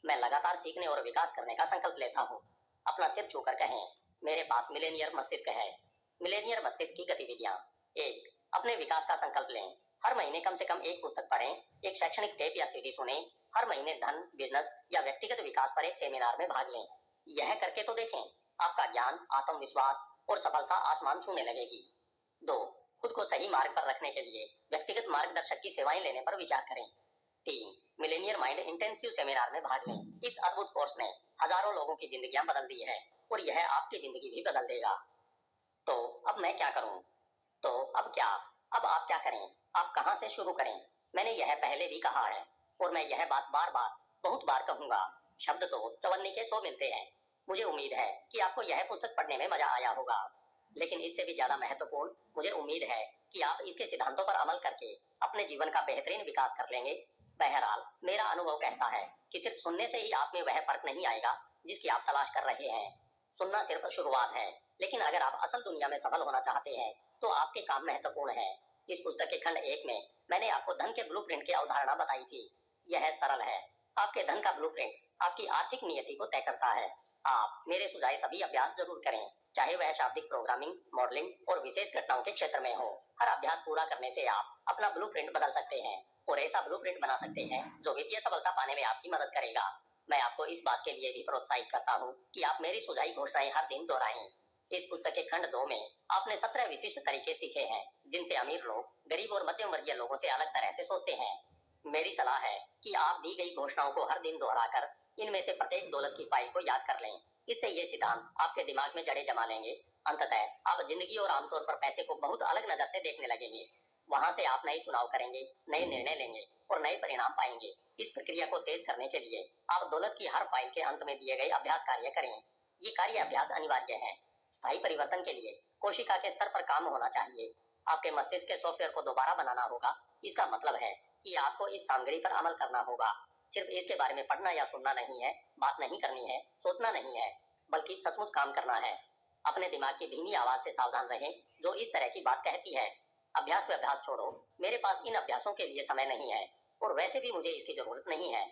मैं लगातार सीखने और विकास करने का संकल्प लेता हूँ। अपना सिर छूकर कहें, मेरे पास मिलेनियर मस्तिष्क है। मिलेनियर मस्तिष्क की गतिविधियां। एक, अपने विकास का संकल्प लें। हर महीने कम से कम एक पुस्तक पढ़ें, एक शैक्षणिक टेप या सीडी सुनें। हर महीने धन, बिजनेस या व्यक्तिगत विकास पर एक सेमिनार में भाग लें। यह करके तो देखें, आपका ज्ञान, आत्मविश्वास और सफलता आसमान छूने लगेगी। दो, खुद को सही मार्ग पर रखने के लिए व्यक्तिगत मार्गदर्शक की सेवाएं लेने पर विचार करें। तीन, मिलेनियर माइंड इंटेंसिव सेमिनार में भाग लें। इस अद्भुत कोर्स ने हजारों लोगों की जिंदगियां बदल दी है और यह आपकी जिंदगी भी बदल देगा। तो अब मैं क्या करूं? तो अब क्या? अब आप क्या करें? आप कहां से शुरू करें? मैंने यह पहले भी कहा है और मैं यह बात बार बार, बहुत बार कहूंगा। शब्द तो चवन्नी के 100 मिलते हैं। मुझे उम्मीद है कि आपको यह पुस्तक पढ़ने में मजा आया होगा, लेकिन इससे भी ज्यादा महत्वपूर्ण मुझे उम्मीद है कि आप इसके सिद्धांतों पर अमल करके अपने जीवन का बेहतरीन विकास कर लेंगे। बहरहाल, मेरा अनुभव कहता है कि सिर्फ सुनने से ही आप में वह फर्क नहीं आएगा जिसकी आप तलाश कर रहे हैं। सुनना सिर्फ शुरुआत है, लेकिन अगर आप असल दुनिया में सफल होना चाहते हैं तो आपके काम महत्वपूर्ण है। इस पुस्तक के खंड 1 में मैंने आपको धन के ब्लूप्रिंट की अवधारणा बताई थी। यह सरल है। आपके धन का ब्लूप्रिंट आपकी आर्थिक नियति को तय करता है। आप मेरे सुझाए सभी अभ्यास जरूर करें, चाहे वह शाब्दिक प्रोग्रामिंग, मॉडलिंग और विशेष घटनाओं के क्षेत्र में हो। हर अभ्यास पूरा करने से आप अपना ब्लूप्रिंट बदल सकते हैं और ऐसा ब्लूप्रिंट बना सकते हैं जो वित्तीय सफलता पाने में आपकी मदद करेगा। मैं आपको इस बात के लिए भी प्रोत्साहित करता हूँ कि आप मेरी सुझाई घोषणाएं हर दिन दोहराएं। इस पुस्तक के खंड 2 में आपने 17 विशिष्ट तरीके सीखे हैं जिनसे अमीर लोग गरीब और मध्यम वर्गीय लोगों से अलग तरह से सोचते हैं। मेरी सलाह है कि आप दी गई घोषणाओं को हर दिन दोहराकर इनमें से प्रत्येक दौलत की फाइल को याद कर लें। इससे ये सिद्धांत आपके दिमाग में जड़े जमा लेंगे। अंततः आप जिंदगी और आमतौर पर पैसे को बहुत अलग नजर से देखने लगेंगे। वहां से आप नए चुनाव करेंगे, नए निर्णय लेंगे और नए परिणाम पाएंगे। इस प्रक्रिया को तेज करने के लिए आप दौलत की हर फाइल के अंत में दिए गए अभ्यास कार्य करें। ये कार्य अभ्यास अनिवार्य है। स्थायी परिवर्तन के लिए कोशिका के स्तर पर काम होना चाहिए। आपके मस्तिष्क के सॉफ्टवेयर को दोबारा बनाना होगा। इसका मतलब है कि आपको इस सामग्री पर अमल करना होगा। सिर्फ इसके बारे में पढ़ना या सुनना नहीं है, बात नहीं करनी है, सोचना नहीं है, बल्कि सचमुच काम करना है। अपने दिमाग की धीमी आवाज से सावधान रहें जो इस तरह की बात कहती है, अभ्यास व अभ्यास छोड़ो, मेरे पास इन अभ्यासों के लिए समय नहीं है और वैसे भी मुझे इसकी जरूरत नहीं है।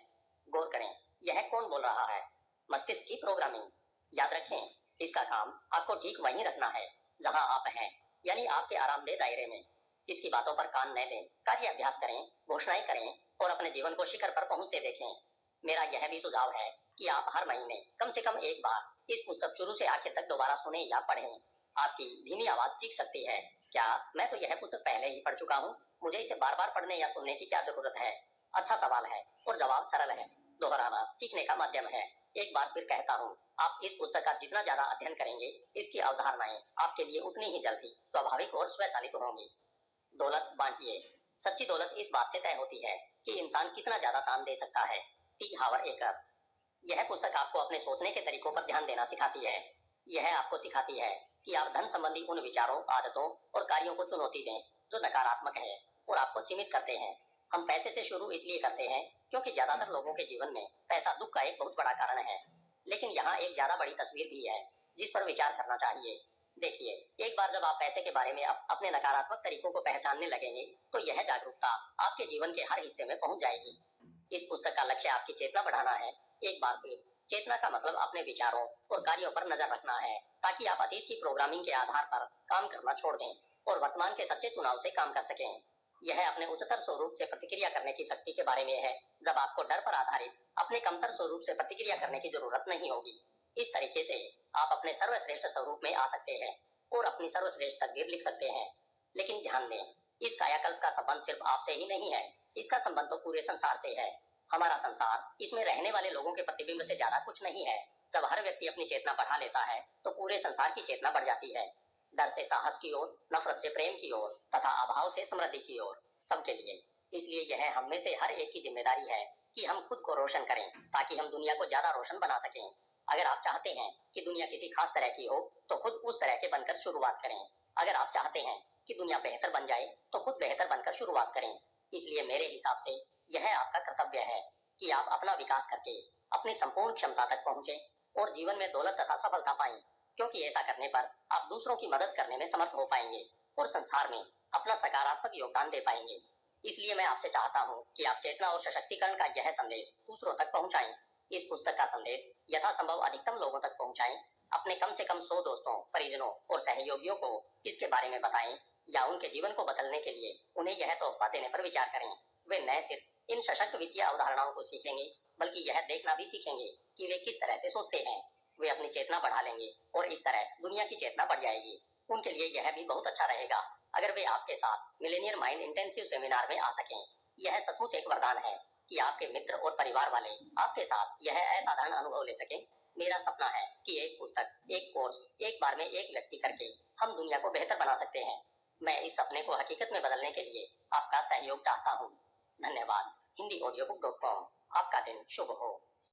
गौर करें, यह कौन बोल रहा है? मस्तिष्क की प्रोग्रामिंग। याद रखें, इसका काम आपको ठीक वहीं रखना है जहां आप हैं, यानी आपके आरामदेह दायरे में। इसकी बातों पर कान न दें, कार्य अभ्यास करें, घोषणाएं करें और अपने जीवन को शिखर पर पहुंचते देखें। मेरा यह भी सुझाव है कि आप हर महीने कम से कम एक बार इस पुस्तक शुरू से आखिर तक दोबारा सुने या पढ़ें। आपकी धीमी आवाज सीख सकती है, क्या मैं तो यह पुस्तक पहले ही पढ़ चुका हूँ, मुझे इसे बार बार पढ़ने या सुनने की क्या जरूरत है? अच्छा सवाल है और जवाब सरल है। दोहराना सीखने का माध्यम है। एक बार फिर कहता हूँ, आप इस पुस्तक का जितना ज्यादा अध्ययन करेंगे, इसकी अवधारणाएं आपके लिए उतनी ही जल्दी स्वाभाविक और स्वचालित होंगी। दौलत बांटिए। सच्ची दौलत इस बात से तय होती है कि इंसान कितना ज्यादा दान दे सकता है। टी हावर एकर। यह पुस्तक आपको अपने सोचने के तरीकों पर ध्यान देना सिखाती है। यह आपको सिखाती है कि आप धन संबंधी उन विचारों, आदतों और कार्यों को चुनौती दें जो नकारात्मक है और आपको सीमित करते हैं। हम पैसे से शुरू इसलिए करते हैं क्योंकि ज्यादातर लोगों के जीवन में पैसा दुख का एक बहुत बड़ा कारण है। लेकिन यहाँ एक ज्यादा बड़ी तस्वीर भी है जिस पर विचार करना चाहिए। देखिए, एक बार जब आप पैसे के बारे में अपने नकारात्मक तरीकों को पहचानने लगेंगे तो यह जागरूकता आपके जीवन के हर हिस्से में पहुंच जाएगी। इस पुस्तक का लक्ष्य आपकी चेतना बढ़ाना है। एक बार फिर, चेतना का मतलब अपने विचारों और कार्यों पर नजर रखना है ताकि आप अतीत की प्रोग्रामिंग के आधार पर काम करना छोड़ दें और वर्तमान के सच्चे चुनाव से काम कर सकें। यह अपने उच्चतर स्वरूप से प्रतिक्रिया करने की शक्ति के बारे में है, जब आपको डर पर आधारित अपने कमतर स्वरूप से प्रतिक्रिया करने की जरूरत नहीं होगी। इस तरीके से आप अपने सर्वश्रेष्ठ स्वरूप में आ सकते हैं और अपनी सर्वश्रेष्ठ तकदीर लिख सकते हैं। लेकिन ध्यान दें, इस कायाकल्प का संबंध सिर्फ आपसे ही नहीं है, इसका संबंध तो पूरे संसार से है। हमारा संसार इसमें रहने वाले लोगों के प्रतिबिंब से ज्यादा कुछ नहीं है। जब हर व्यक्ति अपनी चेतना बढ़ा लेता है तो पूरे संसार की चेतना बढ़ जाती है। डर से साहस की ओर, नफरत से प्रेम की ओर तथा अभाव से समृद्धि की ओर, सबके लिए। इसलिए यह हम में से हर एक की जिम्मेदारी है कि हम खुद को रोशन करें ताकि हम दुनिया को ज्यादा रोशन बना सकें। अगर आप चाहते हैं कि दुनिया किसी खास तरह की हो तो खुद उस तरह के बनकर शुरुआत करें। अगर आप चाहते हैं कि दुनिया बेहतर बन जाए तो खुद बेहतर बनकर शुरुआत करें। इसलिए मेरे हिसाब से यह आपका कर्तव्य है कि आप अपना विकास करके अपनी संपूर्ण क्षमता तक पहुंचे और जीवन में दौलत तथा सफलता पाएं, क्योंकि ऐसा करने पर आप दूसरों की मदद करने में समर्थ हो पाएंगे और संसार में अपना सकारात्मक योगदान दे पाएंगे। इसलिए मैं आपसे चाहता हूं कि आप चेतना और सशक्तिकरण का यह संदेश दूसरों तक पहुंचाएं। इस पुस्तक का संदेश यथासंभव अधिकतम लोगों तक पहुंचाएं। अपने कम से कम 100 दोस्तों, परिजनों और सहयोगियों को इसके बारे में बताएं या उनके जीवन को बदलने के लिए उन्हें यह तोहफा देने पर विचार करें। वे न सिर्फ इन सशक्त वित्तीय अवधारणाओं को सीखेंगे बल्कि यह देखना भी सीखेंगे कि वे किस तरह से सोचते हैं। वे अपनी चेतना बढ़ा लेंगे और इस तरह दुनिया की चेतना बढ़ जाएगी। उनके लिए यह भी बहुत अच्छा रहेगा अगर वे आपके साथ मिलेनियर माइंड इंटेंसिव सेमिनार में आ सकें। यह सचमुच एक वरदान है कि आपके मित्र और परिवार वाले आपके साथ यह असाधारण अनुभव ले सकें। मेरा सपना है कि एक पुस्तक, एक कोर्स, एक बार में एक व्यक्ति करके हम दुनिया को बेहतर बना सकते हैं। मैं इस सपने को हकीकत में बदलने के लिए आपका सहयोग चाहता हूँ। धन्यवाद। HindiAudiobook.com। आपका दिन शुभ हो।